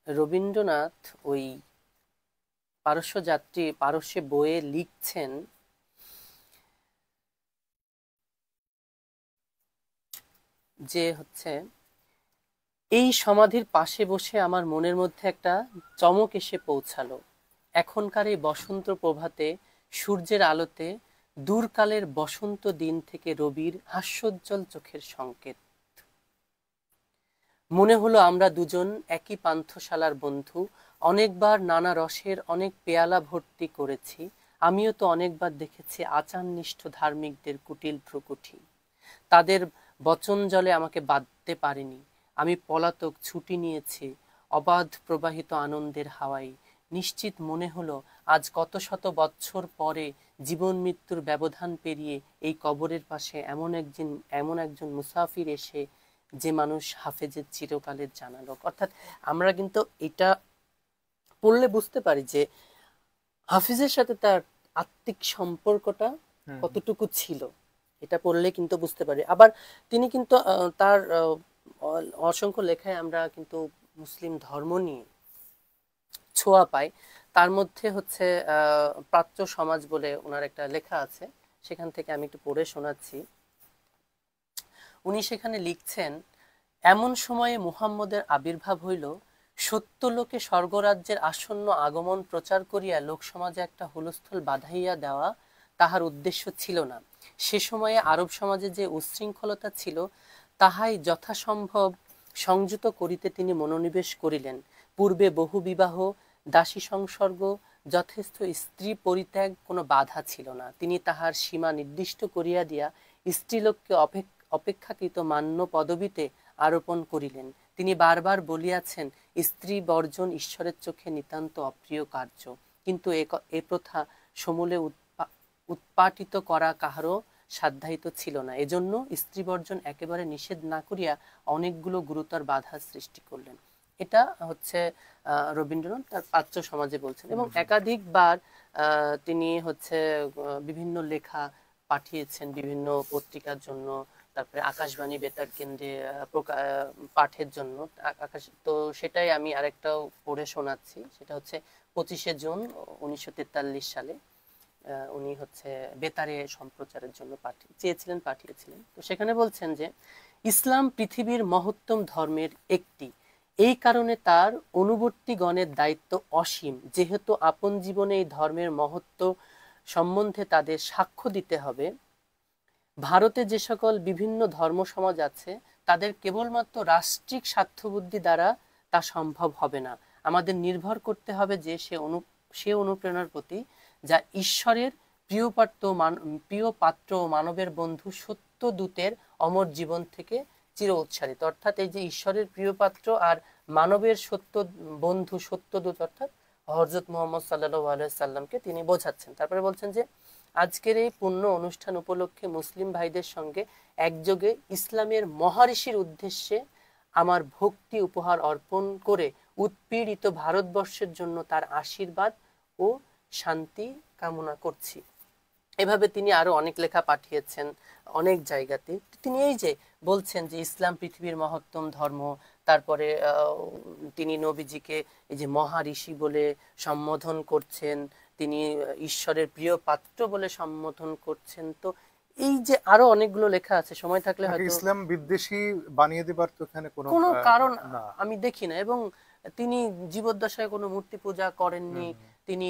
রবীন্দ্রনাথ ওই পারস্য যাত্রী পারস্যে বইয়ে লিখছেন যে হচ্ছে এই সমাধির পাশে বসে আমার মনের মধ্যে একটা চমক এসে পৌঁছালো। এখনকার এই বসন্ত প্রভাতে সূর্যের আলোতে দূরকালের বসন্ত দিন থেকে রবির হাস্যোজ্জ্বল চোখের সংকেত। মনে হলো আমরা দুজন একই পান্থশালার বন্ধু, অনেকবার নানা রসের অনেক পেয়ালা ভর্তি করেছি। আমিও তো অনেকবার দেখেছি আচারনিষ্ঠ ধার্মিকদের কুটিল ভ্রুকুটি, তাদের বচন জলে আমাকে বাঁধতে পারেনি। আমি পলাতক ছুটি নিয়েছি অবাধ প্রবাহিত আনন্দের হাওয়ায়। নিশ্চিত মনে হলো আজ কত শত বৎসর পরে জীবন মৃত্যুর ব্যবধান পেরিয়ে এই কবরের পাশে এমন একজন মুসাফির এসে যে মানুষ হাফেজের চিরকালের জানালো। অর্থাৎ আমরা কিন্তু এটা পড়লে বুঝতে পারি যে হাফিজের সাথে তার আত্মিক সম্পর্কটা হুম হুম কতটুকু ছিল, এটা পড়লে কিন্তু বুঝতে পারি। আবার তিনি কিন্তু তার অসংখ্য লেখায় আমরা কিন্তু মুসলিম ধর্ম নিয়ে ছোঁয়া পাই। তার মধ্যে হচ্ছে প্রাচ্য সমাজ বলে ওনার একটা লেখা আছে, সেখান থেকে আমি একটু পড়ে শোনাচ্ছি। উনি সেখানে লিখছেন, এমন সময়ে মুহাম্মদের আবির্ভাব হইল, সত্যলোকে স্বর্গরাজ্যের আসন্ন আগমন প্রচার করিয়া লোকসমাজে একটা হুলস্থুল বাঁধাইয়া দেওয়া তাহার উদ্দেশ্য ছিল না। সে সময়ে আরব সমাজে যে উচ্ছৃঙ্খলতা ছিল তাহাই যথাসম্ভব সংযত করিতে তিনি মনোনিবেশ করিলেন। পূর্বে বহু বিবাহ, দাসী সংসর্গ, যথেষ্ট স্ত্রী পরিত্যাগ কোনো বাধা ছিল না। তিনি তাহার সীমা নির্দিষ্ট করিয়া দিয়া স্ত্রীলোককে অপেক্ষাকৃত মান্য পদবীতে আরোপণ করিলেন। তিনি বারবার বলিয়াছেন, স্ত্রী বর্জন ঈশ্বরের চোখে নিতান্ত অপ্রিয় কার্য, কিন্তু এ প্রথা সমূলে উৎপাটিত করা কাহারও সাধ্যায়িত ছিল না। এজন্য স্ত্রী বর্জন একেবারে নিষেধ না করিয়া অনেকগুলো গুরুতর বাধার সৃষ্টি করলেন। এটা হচ্ছে রবীন্দ্রনাথ তার প্রাচ্য সমাজে বলছেন, এবং একাধিকবার তিনি হচ্ছে বিভিন্ন লেখা পাঠিয়েছেন বিভিন্ন পত্রিকার জন্য, তারপরে আকাশবাণী বেতার কেন্দ্রে পাঠের জন্য। আকাশ তো সেটাই আমি আরেকটাও পড়ে শোনাচ্ছি, সেটা হচ্ছে 25শে জুন 1943 সালে উনি হচ্ছে বেতারে সম্প্রচারের জন্য পাঠিয়েছিলেন। তো সেখানে বলছেন যে ইসলাম পৃথিবীর মহত্তম ধর্মের একটি, এই কারণে তার অনুবর্তীগণের দায়িত্ব অসীম। যেহেতু আপন জীবনে এই ধর্মের মহত্ব সম্বন্ধে তাদের সাক্ষ্য দিতে হবে, ভারতে যে সকল বিভিন্ন ধর্ম সমাজ আছে তাদের কেবলমাত্র রাষ্ট্রিক স্বার্থবুদ্ধি দ্বারা তা সম্ভব হবে না। আমাদের নির্ভর করতে হবে যে সে অনুপ্রেরণার প্রতি যা ঈশ্বরের প্রিয় পাত্র মানবের বন্ধু সত্য দূতের অমর জীবন থেকে চির উৎসারিত। অর্থাৎ এই যে ঈশ্বরের প্রিয় পাত্র আর মানবের সত্য বন্ধু সত্যদূত অর্থাৎ হযরত মুহাম্মদ সাল্লাল্লাহু আলাইহি সাল্লামকে তিনি বোঝাচ্ছেন। তারপরে বলছেন যে আজকের এই পুণ্য অনুষ্ঠান উপলক্ষে মুসলিম ভাইদের সঙ্গে একযোগে ইসলামের মহারিষির উদ্দেশ্যে আমার ভক্তি উপহার অর্পণ করে উৎপীড়িত ভারতবর্ষের জন্য তার আশীর্বাদ ও শান্তি কামনা করছি। এভাবে তিনি আরো অনেক লেখা পাঠিয়েছেন অনেক জায়গাতে। তিনি এই যে বলছেন যে ইসলাম পৃথিবীর মহত্তম ধর্ম, তারপরে তিনি নবীজিকে এই যে মহারিষি বলে সম্বোধন করছেন, তিনি ঈশ্বরের প্রিয় পাত্র বলে সম্বোধন করছেন। তো এই যে আরো অনেকগুলো লেখা আছে, সময় থাকলে হয়তো ইসলাম বিদ্বেষী বানিয়ে দেবার তো এখানে কোনো কারণ না। আমি দেখি না। এবং তিনি জীবদ্দশায় কোনো মূর্তি পূজা করেননি, তিনি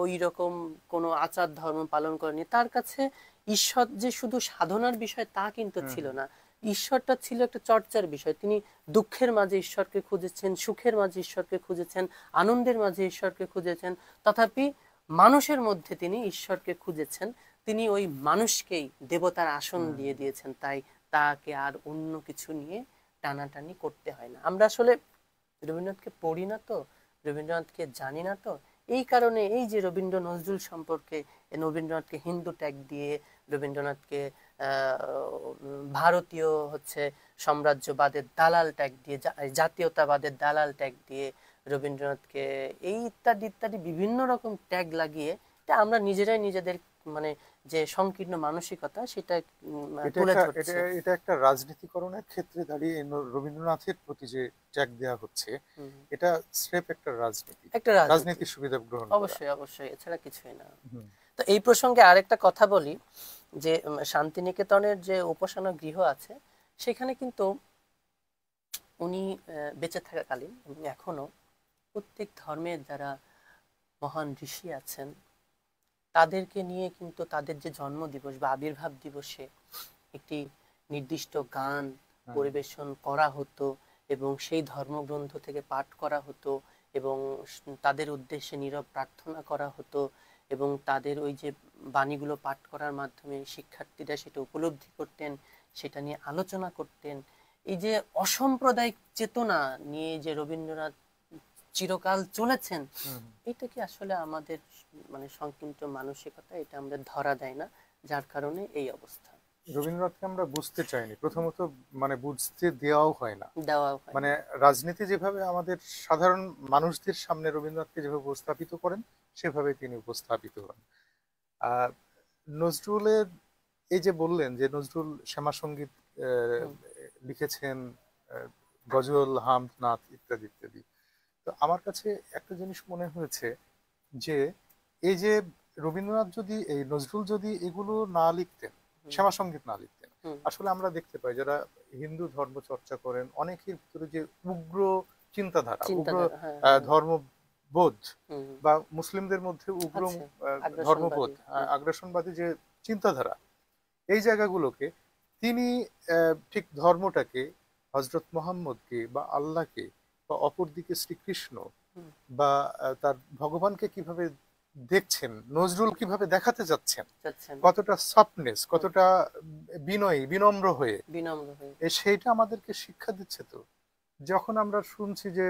ওই রকম কোনো আচার ধর্ম পালন করেননি। তার কাছে ঈশ্বর যে শুধু সাধনার বিষয় তা কিন্তু ছিল না, ঈশ্বরটা ছিল একটা চর্চার বিষয়। তিনি দুঃখের মাঝে ঈশ্বরকে খুঁজেছেন, সুখের মাঝে ঈশ্বরকে খুঁজেছেন, আনন্দের মাঝে ঈশ্বরকে খুঁজেছেন, তথাপি মানুষের মধ্যে তিনি ঈশ্বরকে খুঁজেছেন। তিনি ওই মানুষকেই দেবতার আসন দিয়ে দিয়েছেন, তাই তাকে আর অন্য কিছু নিয়ে টানাটানি করতে হয় না। আমরা আসলে রবীন্দ্রনাথকে পড়ি না তো, রবীন্দ্রনাথকে জানি না তো, এই কারণে এই যে রবীন্দ্র নজরুল সম্পর্কে রবীন্দ্রনাথকে হিন্দু ট্যাগ দিয়ে, রবীন্দ্রনাথকে ভারতীয় হচ্ছে সাম্রাজ্যবাদের দালাল ট্যাগ দিয়ে, জাতীয়তাবাদের দালাল ট্যাগ দিয়ে, রবীন্দ্রনাথকে এই ইত্যাদি ইত্যাদি বিভিন্ন রকম ট্যাগ লাগিয়ে আমরা নিজেরাই নিজেদের মানে যে সংকীর্ণ মানসিকতা সেটা তুলে ধরছে। এটা একটা রাজনীতিকরণের ক্ষেত্রে দাঁড়িয়ে রবীন্দ্রনাথের প্রতি যে ট্যাগ দেওয়া হচ্ছে, এটা স্রেফ একটা রাজনীতি, একটা রাজনীতির সুবিধা গ্রহণ। অবশ্যই অবশ্যই, এছাড়া কিছুই না। তো এই প্রসঙ্গে আরেকটা কথা বলি যে শান্তিনিকেতনের যে উপাসনা গৃহ আছে সেখানে কিন্তু উনি বেঁচে থাকাকালীন এবং এখনো প্রত্যেক ধর্মের যারা মহান ঋষি আছেন তাদেরকে নিয়ে কিন্তু তাদের যে জন্ম দিবস বা আবির্ভাব দিবসে একটি নির্দিষ্ট গান পরিবেশন করা হতো এবং সেই ধর্মগ্রন্থ থেকে পাঠ করা হতো এবং তাদের উদ্দেশ্যে নীরব প্রার্থনা করা হতো এবং তাদের ওই যে বাণীগুলো পাঠ করার মাধ্যমে শিক্ষার্থীরা সেটা উপলব্ধি করতেন, সেটা নিয়ে আলোচনা করতেন। এই যে অসাম্প্রদায়িক চেতনা নিয়ে যে রবীন্দ্রনাথ চিরকাল চলেছেন, এটা কি আসলে আমাদের মানে সংকীর্ণ মানসিকতা, এটা আমাদের ধরা দেয় না, যার কারণে এই অবস্থা। রবীন্দ্রনাথকে আমরা বুঝতে চাইনি, প্রথমত মানে বুঝতে দেওয়াও হয় না। মানে না। রাজনীতি যেভাবে আমাদের সাধারণ মানুষদের সামনে রবীন্দ্রনাথকে যেভাবে উপস্থাপিত করেন সেভাবে তিনি উপস্থাপিত হন। নজরুলের এই যে বললেন যে নজরুল শ্যামা সঙ্গীত লিখেছেন, গজল, হামদ, নাথ ইত্যাদি ইত্যাদি। তো আমার কাছে একটা জিনিস মনে হয়েছে যে এই যে রবীন্দ্রনাথ যদি, এই নজরুল যদি এগুলো না লিখতেন, শ্যামা সঙ্গীত না লিখতেন, আসলে আমরা দেখতে পাই যারা হিন্দু ধর্ম চর্চা করেন অনেকের ভিতরে যে উগ্র চিন্তাধারা, উগ্র ধর্মবোধ বা মুসলিমদের মধ্যে উগ্র ধর্মবোধ, আগ্রাসনবাদী যে চিন্তাধারা, এই জায়গাগুলোকে তিনি ঠিক ধর্মটাকে, হযরত মুহাম্মদকে বা আল্লাহকে বা অপরদিকে শ্রীকৃষ্ণ বা তার ভগবানকে কিভাবে দেখছেন, নজরুল কিভাবে দেখাতে যাচ্ছেন, কতটা সফটনেস, কতটা বিনয়ী বিনম্র হয়ে, সেইটা আমাদেরকে শিক্ষা দিচ্ছে। তো যখন আমরা শুনছি যে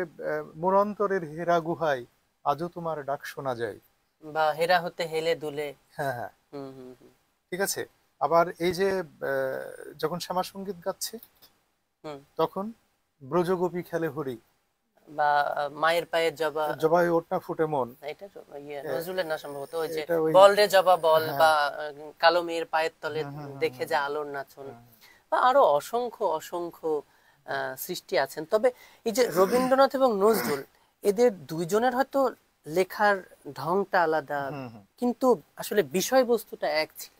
মোরান্তরের হেরা গুহায় আজও তোমার ডাক শোনা যায়, বা হেরা হতে হেলে দুলে, হ্যাঁ হ্যাঁ ঠিক আছে। আবার এই যে যখন শ্যামা সঙ্গীত গাচ্ছে তখন ব্রজগোপী খেলে হরি, বা মায়ের পায়ে জবাই ওঠনা ফুটে মন, এটা নজরুলের না সম্ভবত, ওই যে বল রে জবা বল, বা কালো মেয়ের পায়ের তলে দেখে যা আলোর নাচন, বা আরো অসংখ্য অসংখ্য সৃষ্টি আছেন। তবে এই যে রবীন্দ্রনাথ এবং নজরুল এদের দুইজনের হয়তো লেখার ঢংটা আলাদা, কিন্তু আসলে বিষয়বস্তুটা এক ছিল,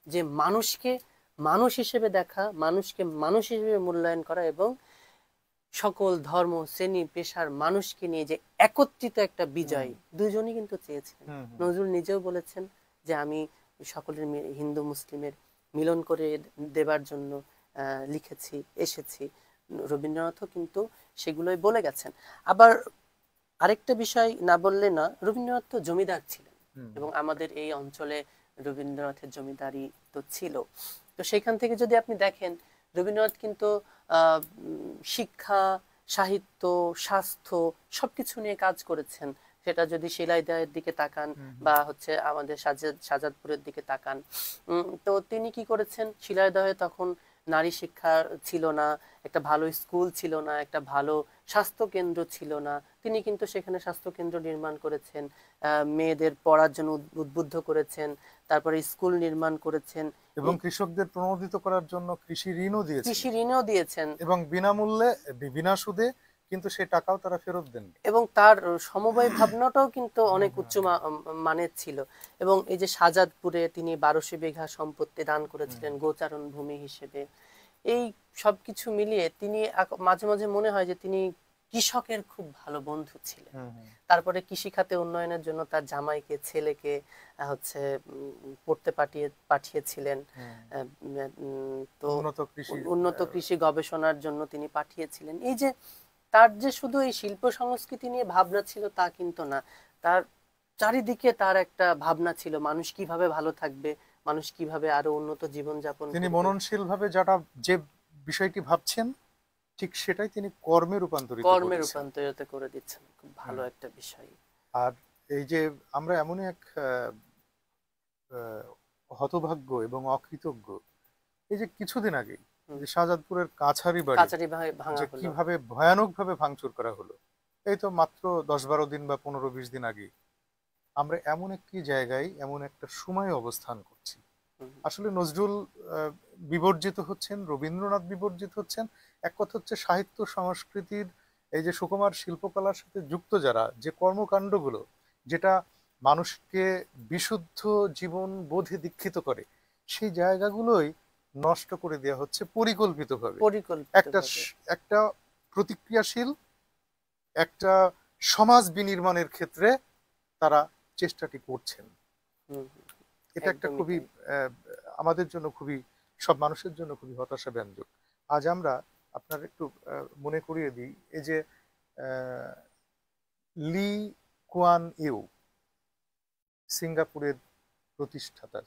যে মানুষকে মানুষ হিসেবে দেখা, মানুষকে মানুষ হিসেবে মূল্যায়ন করা এবং সকল ধর্ম শ্রেণী পেশার মানুষকে নিয়ে যে একত্রিত একটা বিজয় দুজনই কিন্তু চেয়েছিলেন। নজরুল নিজেও বলেছেন যে আমি সকলের হিন্দু মুসলিমের মিলন করে দেবার জন্য লিখেছি, এসেছি। রবীন্দ্রনাথও কিন্তু সেগুলোই বলে গেছেন। আবার আরেকটা বিষয় না বললে না, রবীন্দ্রনাথ তো জমিদার ছিলেন, এবং আমাদের এই অঞ্চলে রবীন্দ্রনাথের জমিদারি তো ছিল। তো সেখান থেকে যদি আপনি দেখেন, রবীন্দ্রনাথ কিন্তু শিক্ষা, সাহিত্য, স্বাস্থ্য সবকিছু নিয়ে কাজ করেছেন। সেটা যদি শিলাইদহের দিকে তাকান বা হচ্ছে আমাদের সাজাদপুরের দিকে তাকান, তো তিনি কি করেছেন, শিলাইদহে তখন নারী শিক্ষা ছিল না, একটা ভালো স্কুল ছিল না, একটা ভালো স্বাস্থ্য কেন্দ্র ছিল না। তিনি কিন্তু সেখানে স্বাস্থ্য কেন্দ্র নির্মাণ করেছেন, মেয়েদের পড়ার জন্য উদ্বুদ্ধ করেছেন, তারপরে স্কুল নির্মাণ করেছেন, এবং কৃষকদের প্রণোদিত করার জন্য কৃষি ঋণও দিয়েছেন, কৃষি ঋণও দিয়েছেন, এবং বিনামূল্যে, বিনা সুদে, কিন্তু সেই টাকাও তারা ফেরত দেন। এবং তার সমবায় ভাবনাটাও কিন্তু অনেক উচ্চ মানের ছিল। এবং এই যে সাজাদপুরে তিনি 1200 বিঘা সম্পত্তি দান করেছিলেন গোচারণ ভূমি হিসেবে। এই সবকিছু মিলিয়ে তিনি মাঝে মাঝে মনে হয় যে তিনি কৃষকের খুব ভালো বন্ধু ছিলেন। তারপরে কৃষি খাতে উন্নয়নের জন্য তার জামাইকে, ছেলেকে হচ্ছে পড়তে পাঠিয়েছিলেন। তো উন্নত কৃষি গবেষণার জন্য তিনি পাঠিয়েছিলেন। এই যে তার যে শুধু এই শিল্প সংস্কৃতি নিয়ে ভাবনা ছিল তা কিন্তু না, তার চারিদিকে তার একটা ভাবনা ছিল মানুষ কিভাবে ভালো থাকবে, মানুষ কিভাবে আরো উন্নত জীবন যাপন করবে। তিনি মননশীল ভাবে যে বিষয়টি ভাবছেন, ঠিক সেটাই তিনি কর্মে রূপান্তরিত করে দিচ্ছেন। খুব ভালো একটা বিষয়। আর এই যে আমরা এমনই এক হতভাগ্য এবং অকৃতজ্ঞ, এই যে কিছুদিন আগে যে শাহজাদপুরের কাছারি বাড়ি যে কিভাবে ভয়ানকভাবে ভাঙচুর করা হলো, এই তো মাত্র 10-12 দিন বা 15-20 দিন আগে আমরা এমন একটি জায়গায়, এমন একটা সময় অবস্থান করছি। আসলে নজরুল বিবর্জিত হচ্ছেন, রবীন্দ্রনাথ বিবর্জিত হচ্ছেন। এক কথা হচ্ছে সাহিত্য সংস্কৃতির এই যে সুকুমার শিল্পকলার সাথে যুক্ত যারা যে কর্মকাণ্ডগুলো, যেটা মানুষকে বিশুদ্ধ জীবন বোধে দীক্ষিত করে, সেই জায়গাগুলোই নষ্ট করে দেওয়া হচ্ছে পরিকল্পিতভাবে। একটা প্রতিক্রিয়াশীল একটা সমাজ বিনির্মাণের ক্ষেত্রে তারা চেষ্টাটি করছেন। এটা একটা খুবই আমাদের জন্য খুবই, সব মানুষের জন্য খুবই হতাশা ব্যঞ্জক। আজ আমরা আপনার একটু মনে করিয়ে দিই, এই যে লি কুয়ান ইউ, সিঙ্গাপুরের প্রতিষ্ঠাতা,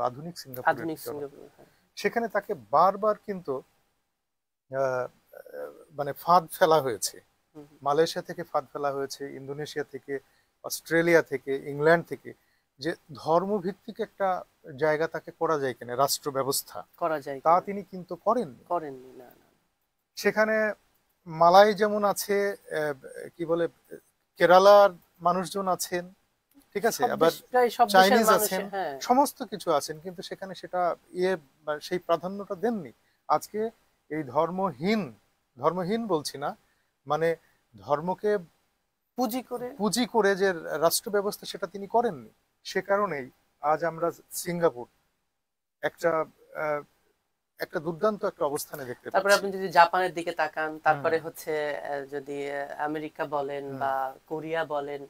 আধুনিক সিঙ্গাপুরের, সেখানে তাকে বারবার কিন্তু মানে ফাঁদ ফেলা হয়েছে। মালয়েশিয়া থেকে ফাঁদ ফেলা হয়েছে, ইন্দোনেশিয়া থেকে, অস্ট্রেলিয়া থেকে, ইংল্যান্ড থেকে, যে ধর্মভিত্তিক একটা জায়গা তাকে করা যায় কিনা, রাষ্ট্র ব্যবস্থা করা যায়, তা তিনি কিন্তু করেননি। না, সেখানে মালাই যেমন আছে, কি বলে, কেরালার মানুষজন আছেন, ঠিক আছে, আবার চাইনিজ আছেন, সমস্ত কিছু আছেন, কিন্তু সেখানে সেটা সেই প্রাধান্যটা দেননি। আজকে এই ধর্মহীন বলছি না, মানে ধর্মকে পুঁজি করে যে রাষ্ট্র ব্যবস্থা, সেটা তিনি করেননি। সে কারণেই আজ আমরা সিঙ্গাপুর একটা দুর্দান্ত একটা অবস্থানে দেখতে পাচ্ছি। তারপরে আপনি যদি জাপানের দিকে তাকান, তারপরে হচ্ছে যদি আমেরিকা বলেন বা কোরিয়া বলেন,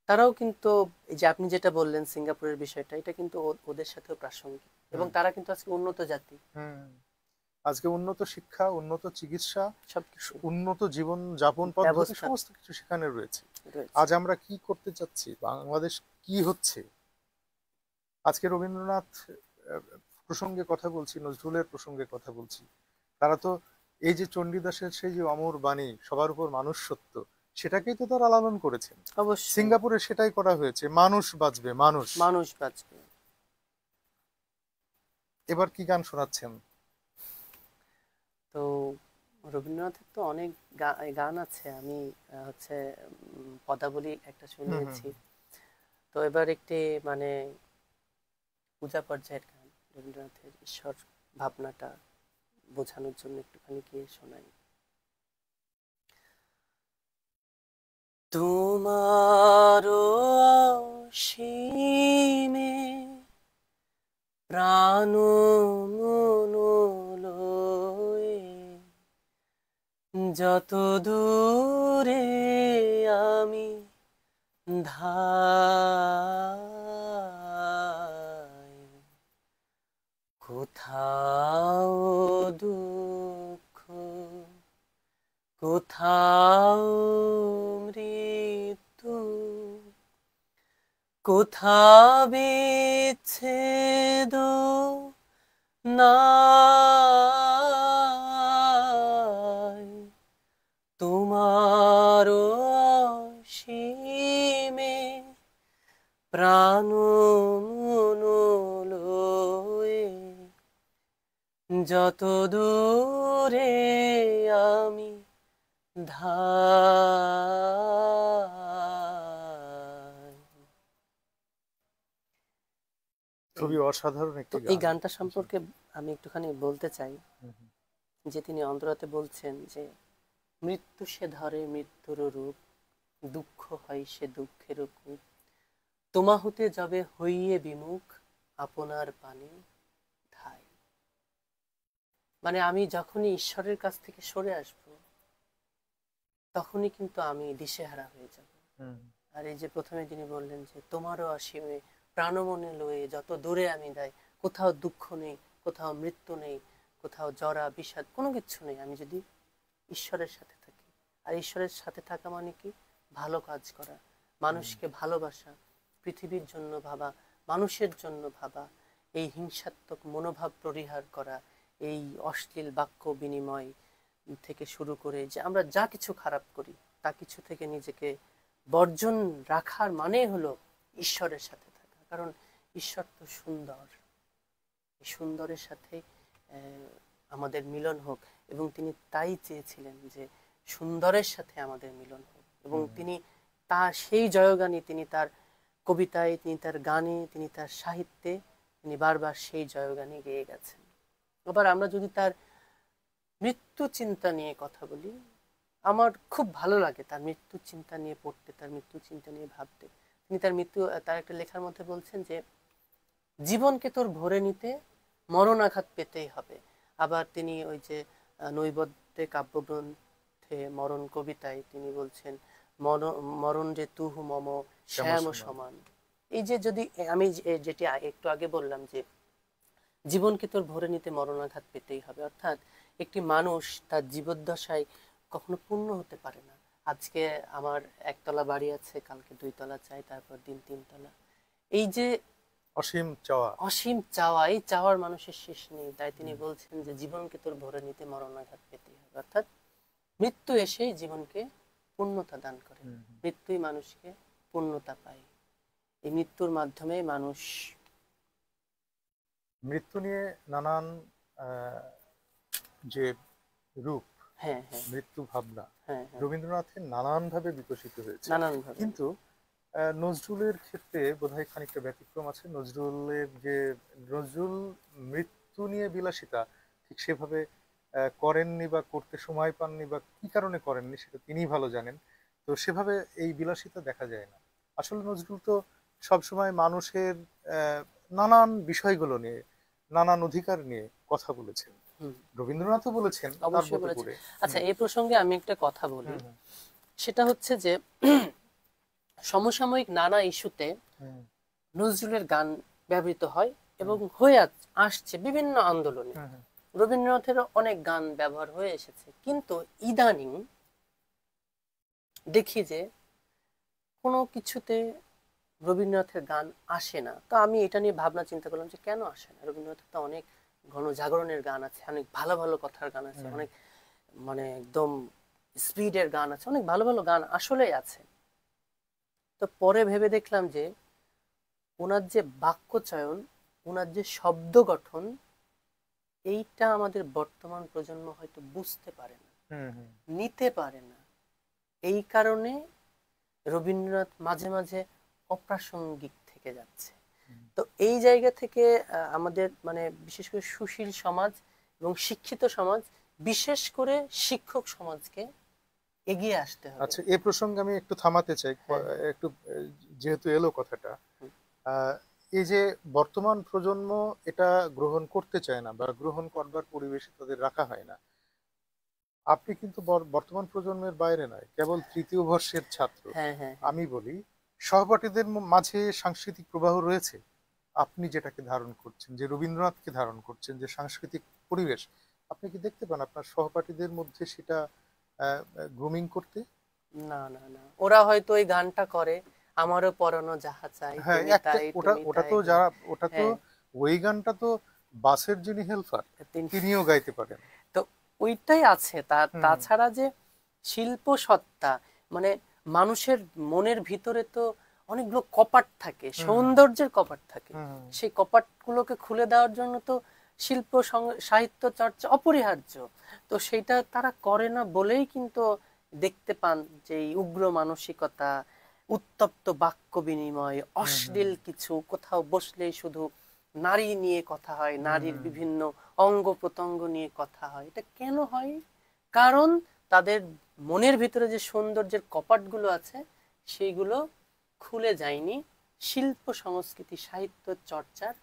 তারাও কিন্তু এই যে আপনি যেটা বললেন সিঙ্গাপুরের বিষয়টা, এটা কিন্তু ওদের সাথেও প্রাসঙ্গিক, এবং তারা কিন্তু আজকে উন্নত জাতি। আজকে উন্নত শিক্ষা, উন্নত চিকিৎসা, উন্নত জীবন যাপন পদ্ধতি, সমস্ত কিছু সেখানে রয়েছে। আজ আমরা কি করতে চাচ্ছি, বাংলাদেশ কি হচ্ছে? আজকে রবীন্দ্রনাথ প্রসঙ্গে কথা বলছি, নজরুলের প্রসঙ্গে কথা বলছি, তারা তো এই যে চণ্ডীদাসের সেই যে অমর বাণী, সবার উপর মানুষ সত্য, সেটাকেই তো তারা লালন করেছেন। সিঙ্গাপুরে সেটাই করা হয়েছে, মানুষ বাঁচবে, মানুষ বাঁচবে। এবার কি গান শোনাচ্ছেন? তো রবীন্দ্রনাথের তো অনেক গান আছে, আমি হচ্ছে পদাবলী একটা শুনিয়েছি। তো এবার একটি মানে পূজা পর্যায়ের গান, রবীন্দ্রনাথের ঈশ্বর ভাবনাটা বোঝানোর জন্য একটুখানি গিয়ে শোনাই। তোমার অসীমে প্রাণ যত দূরে আমি ধাই, কোথাও দুঃখ, কোথাও মৃত্যু, কোথাও বিচ্ছেদ নাই, তোমার অসীমে প্রাণ মনোলয়ে, যত দূরে আমি ধাই। খুবই অসাধারণ একটি তো এই গান। গানটা সম্পর্কে আমি একটুখানি বলতে চাই হুম, হুম। যে তিনি অন্তরাতে বলছেন যে মৃত্যু সে ধরে মৃত্যুর রূপ, দুঃখ হয় সে দুঃখের কূপ, তোমা হতে যাবে হইয়ে বিমুখ, আপনার পানে ধাই। মানে আমি যখনই ঈশ্বরের কাছ থেকে সরে আসব, তখনই কিন্তু আমি দিশেহারা হয়ে যাব। হুম, আর এই যে প্রথমে তিনি বললেন যে তোমারও অসীমে প্রাণমনে লয়ে যত দূরে আমি যাই, কোথাও দুঃখ নেই, কোথাও মৃত্যু নেই, কোথাও জরা বিষাদ, কোনো কিছু নেই আমি যদি ঈশ্বরের সাথে থাকি। আর ঈশ্বরের সাথে থাকা মানে কি? ভালো কাজ করা, মানুষকে ভালোবাসা, পৃথিবীর জন্য ভাবা, মানুষের জন্য ভাবা, এই হিংসাত্মক মনোভাব পরিহার করা, এই অশ্লীল বাক্য বিনিময় থেকে শুরু করে যে আমরা যা কিছু খারাপ করি তা কিছু থেকে নিজেকে বর্জন রাখার মানে হলো ঈশ্বরের সাথে থাকা। কারণ ঈশ্বর তো সুন্দর, এই সুন্দরের সাথে আমাদের মিলন হোক, এবং তিনি তাই চেয়েছিলেন যে সুন্দরের সাথে আমাদের মিলন হোক। এবং তিনি সেই জয়গানে, তিনি তার কবিতায়, তিনি তার গানে, তিনি তার সাহিত্যে, তিনি বারবার সেই জয়গানে গেয়ে গেছেন। আবার আমরা যদি তার মৃত্যু চিন্তা নিয়ে কথা বলি, আমার খুব ভালো লাগে তার মৃত্যু চিন্তা নিয়ে পড়তে, তার মৃত্যু চিন্তা নিয়ে ভাবতে। তিনি তার একটা লেখার মধ্যে বলছেন যে জীবনকে তোর ভরে নিতে মরণ আঘাত পেতেই হবে। আবার তিনি ওই যে নৈবদ্যে কাব্যগ্রন্থে মরণ কবিতায় তিনি বলছেন মরণ যে তুহু মম শ্যাম সমান। এই যে যদি আমি যেটি একটু আগে বললাম যে জীবনকে তোর ভরে নিতে মরণাঘাত পেতেই হবে, অর্থাৎ একটি মানুষ তার জীবদ্দশায় কখনো পূর্ণ হতে পারে না। আজকে আমার একতলা বাড়ি আছে, কালকে 2 তলা চাই, তারপর দিন 3 তলা। এই যে অসীম চাওয়া, অসীম চাওয়া, এই চাওয়ার মানুষের শেষ নেই। তাই তিনি বলছেন যে জীবনকে তোর ভরে নিতে মরণাঘাত পেতেই হবে, অর্থাৎ মৃত্যু এসেই জীবনকে পূর্ণতা দান করে। মৃত্যুই মানুষকে পূর্ণতা পায়। এই মৃত্যুর মাধ্যমে মানুষ মৃত্যু নিয়ে নানান যে রূপ, হ্যাঁ হ্যাঁ মৃত্যু ভাবনা হ্যাঁ রবীন্দ্রনাথের নানানভাবে বিকশিত হয়েছে। নানানভাবে। কিন্তু নজরুলের ক্ষেত্রে বোধহয় খানিকটা ব্যতিক্রম আছে। নজরুল মৃত্যু নিয়ে বিলাসিতা ঠিক সেভাবে করেননি, বা করতে সময় পাননি, বা কি কারণে করেননি সেটা তিনিই ভালো জানেন। তো সেভাবে এই বিলাসিতা দেখা যায় না। আসলে নজরুল তো সবসময় মানুষের নানান বিষয়গুলো নিয়ে, নানান অধিকার নিয়ে কথা বলেছেন। রবীন্দ্রনাথও বলেছেন তার অবশ্যই মতো বলেছেন। করে। আচ্ছা, এই প্রসঙ্গে আমি একটা কথা বলি, সেটা হচ্ছে যে সমসাময়িক নানা ইস্যুতে নজরুলের গান ব্যবহৃত হয় এবং হয়ে আসছে বিভিন্ন আন্দোলনে। রবীন্দ্রনাথেরও অনেক গান ব্যবহার হয়ে এসেছে, কিন্তু ইদানিং দেখি যে কোনো কিছুতে রবীন্দ্রনাথের গান আসে না। তো আমি এটা নিয়ে ভাবনা চিন্তা করলাম যে কেন আসে না। রবীন্দ্রনাথের তো অনেক গণজাগরণের গান আছে, অনেক ভালো ভালো কথার গান আছে, অনেক মানে একদম স্পিডের গান আছে, অনেক ভালো ভালো গান আসলেই আছে। তো পরে ভেবে দেখলাম যে ওনার যে বাক্য চয়ন, ওনার যে শব্দ গঠন, এইটা আমাদের বর্তমান প্রজন্ম হয়তো বুঝতে পারে না, নিতে পারে না। এই কারণে রবীন্দ্রনাথ মাঝে মাঝে অপ্রাসঙ্গিক থেকে যাচ্ছে। তো এই জায়গা থেকে আমাদের মানে বিশেষ করে সুশীল সমাজ এবং শিক্ষিত সমাজ, বিশেষ করে শিক্ষক সমাজকে এগিয়ে আসতে হবে। আচ্ছা, এ প্রসঙ্গে আমি একটু থামাতে চাই, একটু যেহেতু এলো কথাটা। এই যে বর্তমান প্রজন্ম এটা গ্রহণ করতে চায় না, বা গ্রহণ করবার পরিবেশে তাদের রাখা হয় না। আপনি কিন্তু বর্তমান প্রজন্মের বাইরে নয়, কেবল তৃতীয় বর্ষের ছাত্র। আমি বলি, সহপাঠীদের মাঝে সাংস্কৃতিক প্রবাহ রয়েছে, আপনি যেটাকে ধারণ করছেন, যে রবীন্দ্রনাথকে ধারণ করছেন, যে সাংস্কৃতিক পরিবেশ, আপনি কি দেখতে পান আপনার সহপাঠীদের মধ্যে সেটা গ্রুমিং করতে? না না না, ওরা হয়তো ওই গানটা করে, আমারও পরানো যাহা চাই, হ্যাঁ, তুমি একটা তাই ওটা তুমি ওটা তাই তো গো। যারা ওটা তো হ্যাঁ, ওই গানটা তো বাসের যিনি হেল্পার তিনি তিনিও গাইতে পারেন। তো ওইটাই আছে। হুম তাছাড়া যে শিল্প সত্তা, মানে মানুষের মনের ভিতরে তো অনেকগুলো কপাট থাকে, হুম সৌন্দর্যের কপাট থাকে। হুম সেই কপাটগুলোকে খুলে দেওয়ার জন্য তো শিল্প সাহিত্য চর্চা অপরিহার্য। তো সেটা তারা করে না বলেই কিন্তু দেখতে পান যে এই উগ্র মানসিকতা, উত্তপ্ত বাক্য বিনিময়, হুম হুম অশ্লীল কিছু, কোথাও বসলেই শুধু নারী নিয়ে কথা হয়, নারীর হুম বিভিন্ন অঙ্গ প্রত্যঙ্গ নিয়ে কথা হয়। এটা কেন হয়? কারণ তাদের মনের ভিতরে যে সৌন্দর্যের কপাটগুলো আছে সেইগুলো খুলে যায়নি শিল্প সংস্কৃতি সাহিত্য চর্চার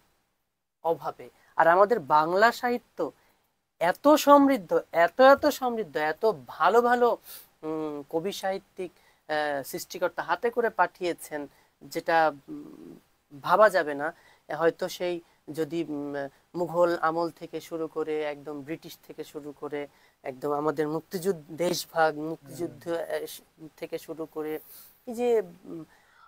অভাবে। আর আমাদের বাংলা সাহিত্য এত সমৃদ্ধ, এত সমৃদ্ধ, এত ভালো ভালো কবি সাহিত্যিক সৃষ্টিকর্তা হাতে করে পাঠিয়েছেন, যেটা ভাবা যাবে না। হয়তো সেই যদি মুঘল আমল থেকে শুরু করে একদম ব্রিটিশ থেকে শুরু করে একদম আমাদের মুক্তিযুদ্ধ, দেশভাগ হুম। মুক্তিযুদ্ধ থেকে শুরু করে এই যে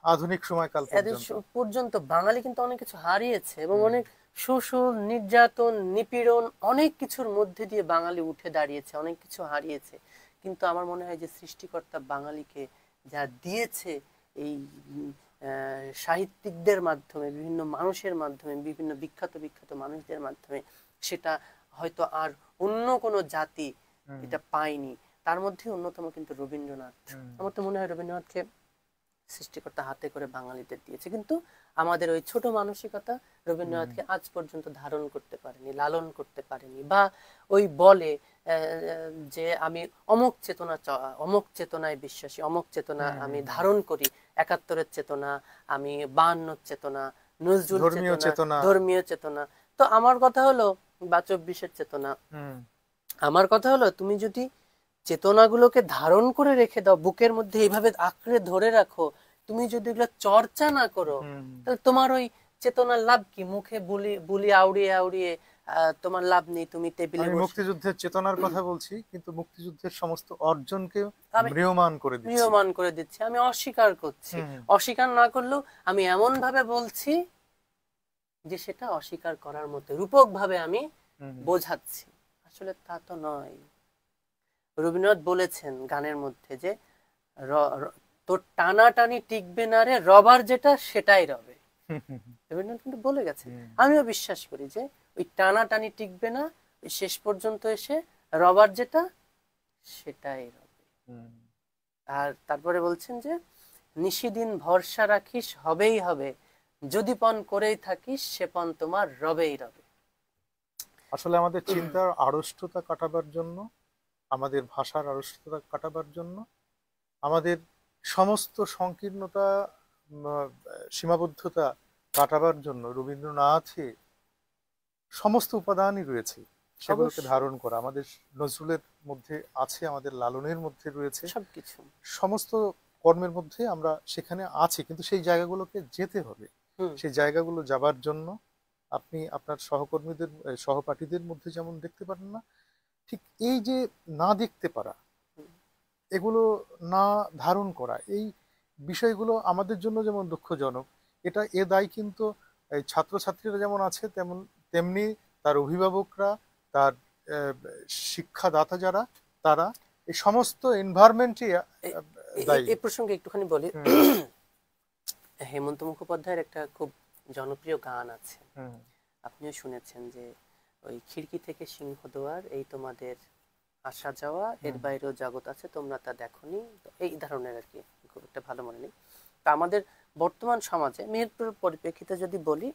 আধুনিক সময়কাল এদের পর্যন্ত। পর্যন্ত বাঙালি কিন্তু অনেক কিছু হারিয়েছে, এবং হুম অনেক শোষণ নির্যাতন নিপীড়ন অনেক কিছুর মধ্যে দিয়ে বাঙালি উঠে দাঁড়িয়েছে, অনেক কিছু হারিয়েছে। কিন্তু আমার মনে হয় যে সৃষ্টিকর্তা বাঙালিকে যা দিয়েছে এই সাহিত্যিকদের মাধ্যমে, বিভিন্ন মানুষের মাধ্যমে, বিভিন্ন বিখ্যাত বিখ্যাত মানুষদের মাধ্যমে, সেটা হয়তো আর অন্য কোনো জাতি হুম এটা পায়নি। তার মধ্যে অন্যতম কিন্তু রবীন্দ্রনাথ। হুম আমার তো মনে হয় রবীন্দ্রনাথকে সৃষ্টিকর্তা হাতে করে বাঙালিদের দিয়েছে, কিন্তু আমাদের ওই ছোট মানসিকতা হুম রবীন্দ্রনাথকে আজ পর্যন্ত ধারণ করতে পারেনি, লালন করতে পারেনি। বা ওই বলে যে আমি অমুক চেতনায় বিশ্বাসী, অমুক চেতনা হুম আমি হুম হুম। ধারণ করি, একাত্তরের চেতনা, আমি 52 চেতনা, নজরুল ধর্মীয় চেতনা, চেতনা। ধর্মীয় চেতনা। তো আমার কথা হলো, বা 24-এর চেতনা, হুম আমার কথা হলো তুমি যদি চেতনাগুলোকে ধারণ করে রেখে দাও, বুকের মধ্যে এইভাবে আঁকড়ে ধরে রাখো, তুমি যদি এগুলো চর্চা না করো, হুম। তাহলে তোমার ওই চেতনার লাভ কি? মুখে বুলি বুলি আউড়িয়ে আউড়িয়ে তোমার লাভ নেই, তুমি টেবিলে আমি বসে। মুক্তিযুদ্ধের চেতনার কথা বলছি, কিন্তু মুক্তিযুদ্ধের সমস্ত অর্জনকে আমি ম্রিয়মাণ করে দিচ্ছি। নিয়মান করে দিচ্ছি, আমি অস্বীকার করছি। হুম অস্বীকার না করলেও আমি এমন ভাবে বলছি যে সেটা অস্বীকার করার মতো, রূপক ভাবে আমি হুম বোঝাচ্ছি। আসলে তা তো নয়। রবীন্দ্রনাথ বলেছেন গানের মধ্যে যে তোর টানাটানি টিকবে না রে, রবার যেটা সেটাই রবে। হুম হুম রবীন্দ্রনাথ কিন্তু বলে গেছেন। হুম আমিও বিশ্বাস করি যে ওই টানাটানি টিকবে না, ওই শেষ পর্যন্ত এসে রবার যেটা সেটাই রবে। হুম। আর তারপরে বলছেন যে নিশিদিন ভরসা রাখিস, হবেই হবে, যদি পণ করেই থাকিস সে পণ তোমার রবেই রবে। আসলে আমাদের চিন্তার আড়ষ্টতা কাটাবার জন্য, আমাদের ভাষার আড়ষ্টতা কাটাবার জন্য, আমাদের সমস্ত সংকীর্ণতা, উম, সীমাবদ্ধতা কাটাবার জন্য রবীন্দ্রনাথে সমস্ত উপাদানই রয়েছে। সেগুলোকে অবশ্যই, ধারণ করা আমাদের নজরুলের মধ্যে আছে, আমাদের লালনের মধ্যে রয়েছে, সবকিছু। সমস্ত কর্মের মধ্যে আমরা সেখানে আছি, কিন্তু সেই জায়গাগুলোকে যেতে হবে। হুম। সেই জায়গাগুলো যাবার জন্য আপনি আপনার সহকর্মীদের সহপাঠীদের মধ্যে যেমন দেখতে পারেন না, ঠিক এই যে না দেখতে পারা, হুম। এগুলো না ধারণ করা, এই বিষয়গুলো আমাদের জন্য যেমন দুঃখজনক, এ দায় কিন্তু এই ছাত্রছাত্রীরা যেমন আছে, তেমনি তার অভিভাবকরা, তার আহ, শিক্ষাদাতা যারা, তারা এই সমস্ত এনভায়রনমেন্টই দায়ী। এই প্রসঙ্গে একটুখানি বলি। হুম হেমন্ত মুখোপাধ্যায়ের একটা খুব জনপ্রিয় গান আছে, হুম আপনিও শুনেছেন, যে ওই খিড়কি থেকে সিংহদুয়ার এই তোমাদের আসা যাওয়া, এর হুম বাইরেও জগৎ আছে তোমরা তা দেখোনি। তো এই ধরনের আর কি, খুব একটা ভালো মনে নেই। তা আমাদের বর্তমান সমাজে মেহেরপুরের পরিপ্রেক্ষিতে যদি বলি,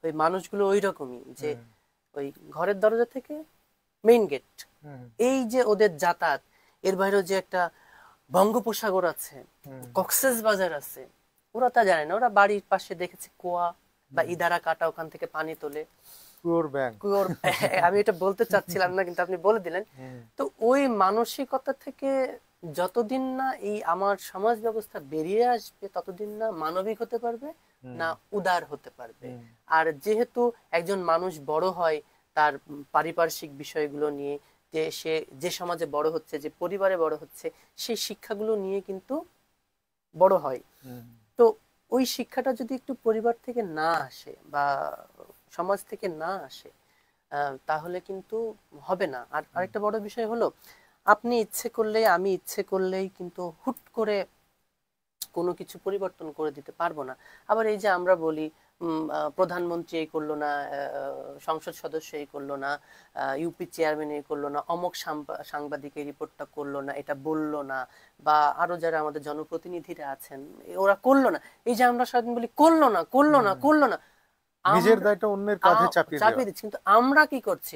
ওই মানুষগুলো ওই রকমই, যে হুম ওই ঘরের দরজা থেকে মেইন গেট, হুম এই যে ওদের যাতায়াত, এর বাইরেও যে একটা বঙ্গোপসাগর আছে, হুম কক্সেস বাজার আছে, ওরা তা জানে না। ওরা বাড়ির পাশে দেখেছে কুয়া বা হুম। ইদারা কাটা, ওখান থেকে পানি তোলে। কুয়োর ব্যাংক। কুয়োর আমি এটা বলতে চাচ্ছিলাম না, কিন্তু আপনি বলে দিলেন। হুম তো ওই মানসিকতা থেকে যতদিন না এই আমার সমাজ ব্যবস্থা বেরিয়ে আসবে, ততদিন না মানবিক হতে পারবে, হুম, না উদার হতে পারবে। হুম, আর যেহেতু একজন মানুষ বড় হয় তার পারিপার্শ্বিক বিষয়গুলো নিয়ে, যে সে যে সমাজে বড় হচ্ছে, যে পরিবারে বড় হচ্ছে, সেই শিক্ষাগুলো নিয়ে কিন্তু বড় হয়। হুম, তো ওই শিক্ষাটা যদি একটু পরিবার থেকে না আসে বা সমাজ থেকে না আসে, তাহলে কিন্তু হবে না। আর হুম, আরেকটা বড় বিষয় হলো, আপনি ইচ্ছে করলেই, আমি ইচ্ছে করলেই কিন্তু হুট করে কোনো কিছু পরিবর্তন করে দিতে পারবো না। আবার এই যে আমরা বলি প্রধানমন্ত্রী এই করলো না, সংসদ সদস্য এই করলো না, ইউপি চেয়ারম্যান এই করলো না, অমক সাংবাদিক এই রিপোর্টটা করলো না, এটা বললো না, বা আরো যারা আমাদের জনপ্রতিনিধিরা আছেন ওরা করলো না। এই যে আমরা সারাদিন বলি করলো না, করলো না, হুম। করলো না, নিজের দায়টা অন্যের কাঁধে চাপিয়ে দেওয়া। চাপিয়ে দিচ্ছি। কিন্তু আমরা কি করছি,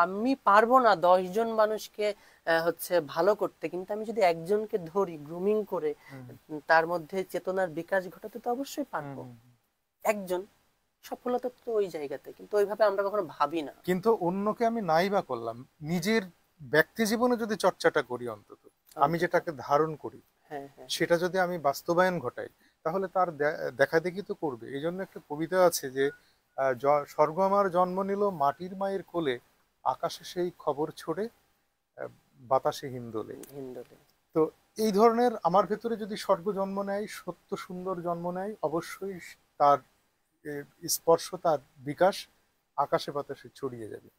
আমি পারবো না 10 জন মানুষকে হচ্ছে ভালো করতে, কিন্তু আমি যদি একজনকে ধরি গ্রুমিং করে হুম, তার মধ্যে চেতনার বিকাশ ঘটাতে, তো অবশ্যই হুম, পারবো। হুম। একজন সফলতা তো ওই জায়গাতে, কিন্তু ওইভাবে আমরা কখনো ভাবি না। কিন্তু অন্যকে আমি নাই বা করলাম, নিজের ব্যক্তি জীবনে যদি চর্চাটা করি, অন্তত আমি অন্তত যেটাকে ধারণ করি হ্যাঁ, হ্যাঁ, সেটা যদি আমি বাস্তবায়ন ঘটাই, তাহলে তার দেখা দেখি তো করবে। এই জন্য একটা কবিতা আছে যে স্বর্গ আমার জন্ম নিল মাটির মায়ের কোলে, আকাশে সেই খবর ছড়ে, আহ, বাতাসে হিন্দোলে। হিন্দুলে। তো এই ধরনের আমার ভেতরে যদি স্বর্গ জন্ম নেয়, সত্য সুন্দর জন্ম নেয়, অবশ্যই তার স্পর্শ, তার বিকাশ আকাশে বাতাসে ছড়িয়ে যাবে।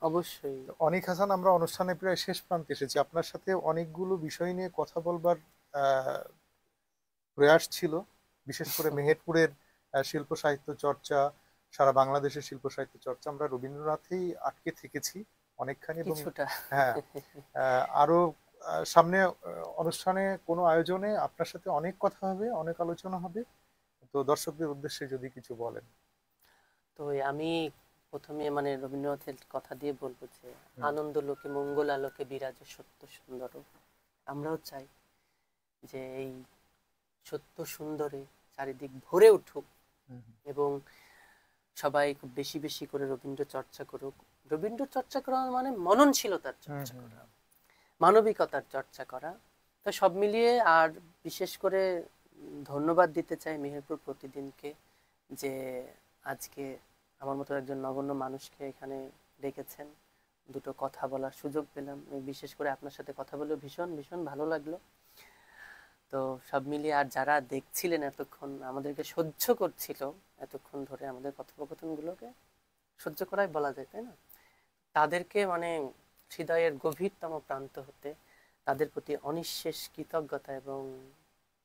অবশ্যই। তো অনিক হাসান, আমরা অনুষ্ঠানে প্রায় শেষ প্রান্তে এসেছি। আপনার সাথে অনেকগুলো বিষয় নিয়ে কথা বলবার আহ, প্রয়াস ছিল, বিশেষ করে মেহেরপুরের শিল্প সাহিত্য চর্চা, সারা বাংলাদেশের শিল্প সাহিত্য চর্চা। আমরা রবীন্দ্রনাথেই আটকে থেকেছি অনেকখানি, এবং কিছুটা। হ্যাঁ, আরো সামনে অনুষ্ঠানে কোনো আয়োজনে আপনার সাথে অনেক কথা হবে, অনেক আলোচনা হবে। তো দর্শকদের উদ্দেশ্যে যদি কিছু বলেন। তো আমি প্রথমে মানে রবীন্দ্রনাথের কথা দিয়ে বলবো যে হুম, আনন্দ লোকে মঙ্গল আলোকে বিরাজে সত্য সুন্দর। আমরাও চাই যে এই সত্য সুন্দরে চারিদিক ভরে উঠুক, হুম, এবং সবাই খুব বেশি বেশি করে রবীন্দ্র চর্চা করুক। রবীন্দ্র চর্চা করা মানে মননশীলতার হুম, চর্চা হুম, করা, মানবিকতার চর্চা করা। তো সব মিলিয়ে, আর বিশেষ করে ধন্যবাদ দিতে চাই মেহেরপুর প্রতিদিনকে, যে আজকে আমার মতো একজন নগণ্য মানুষকে এখানে ডেকেছেন, দুটো কথা বলার সুযোগ পেলাম। বিশেষ করে আপনার সাথে কথা বলে ভীষণ ভীষণ ভালো লাগলো। তো সব মিলিয়ে, আর যারা দেখছিলেন এতক্ষণ, আমাদেরকে সহ্য করছিল এতক্ষণ ধরে আমাদের কথোপকথনগুলোকে, সহ্য করাই বলা যায়, তাই না? তাদেরকে মানে হৃদয়ের গভীরতম প্রান্ত হতে তাদের প্রতি অনিঃশেষ কৃতজ্ঞতা এবং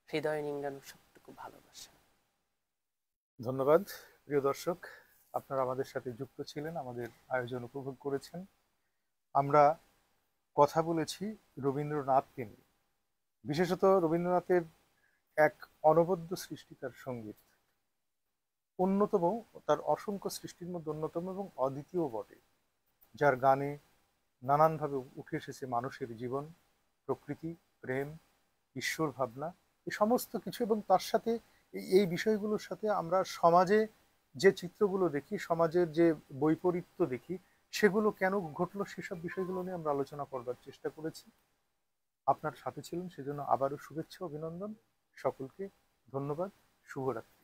হৃদয় নিংড়ানো সবটুকু ভালোবাসা। ধন্যবাদ। প্রিয় দর্শক, আপনারা আমাদের সাথে যুক্ত ছিলেন, আমাদের আয়োজন উপভোগ করেছেন। আমরা কথা বলেছি রবীন্দ্রনাথকে নিয়ে, বিশেষত রবীন্দ্রনাথের এক অনবদ্য সৃষ্টি, তার সঙ্গীত অন্যতম, তার অসংখ্য সৃষ্টির মধ্যে অন্যতম এবং অদ্বিতীয় বটে, যার গানে নানানভাবে উঠে এসেছে মানুষের জীবন, প্রকৃতি, প্রেম, ঈশ্বর ভাবনা, এই সমস্ত কিছু। এবং তার সাথে এই বিষয়গুলোর সাথে আমরা সমাজে যে চিত্রগুলো দেখি, সমাজের যে বৈপরীত্য দেখি, সেগুলো কেন ঘটলো, সেসব বিষয়গুলো নিয়ে আমরা আলোচনা করবার চেষ্টা করেছি। আপনার সাথে ছিলেন, সেজন্য আবারও শুভেচ্ছা, অভিনন্দন সকলকে। ধন্যবাদ। শুভরাত্রি।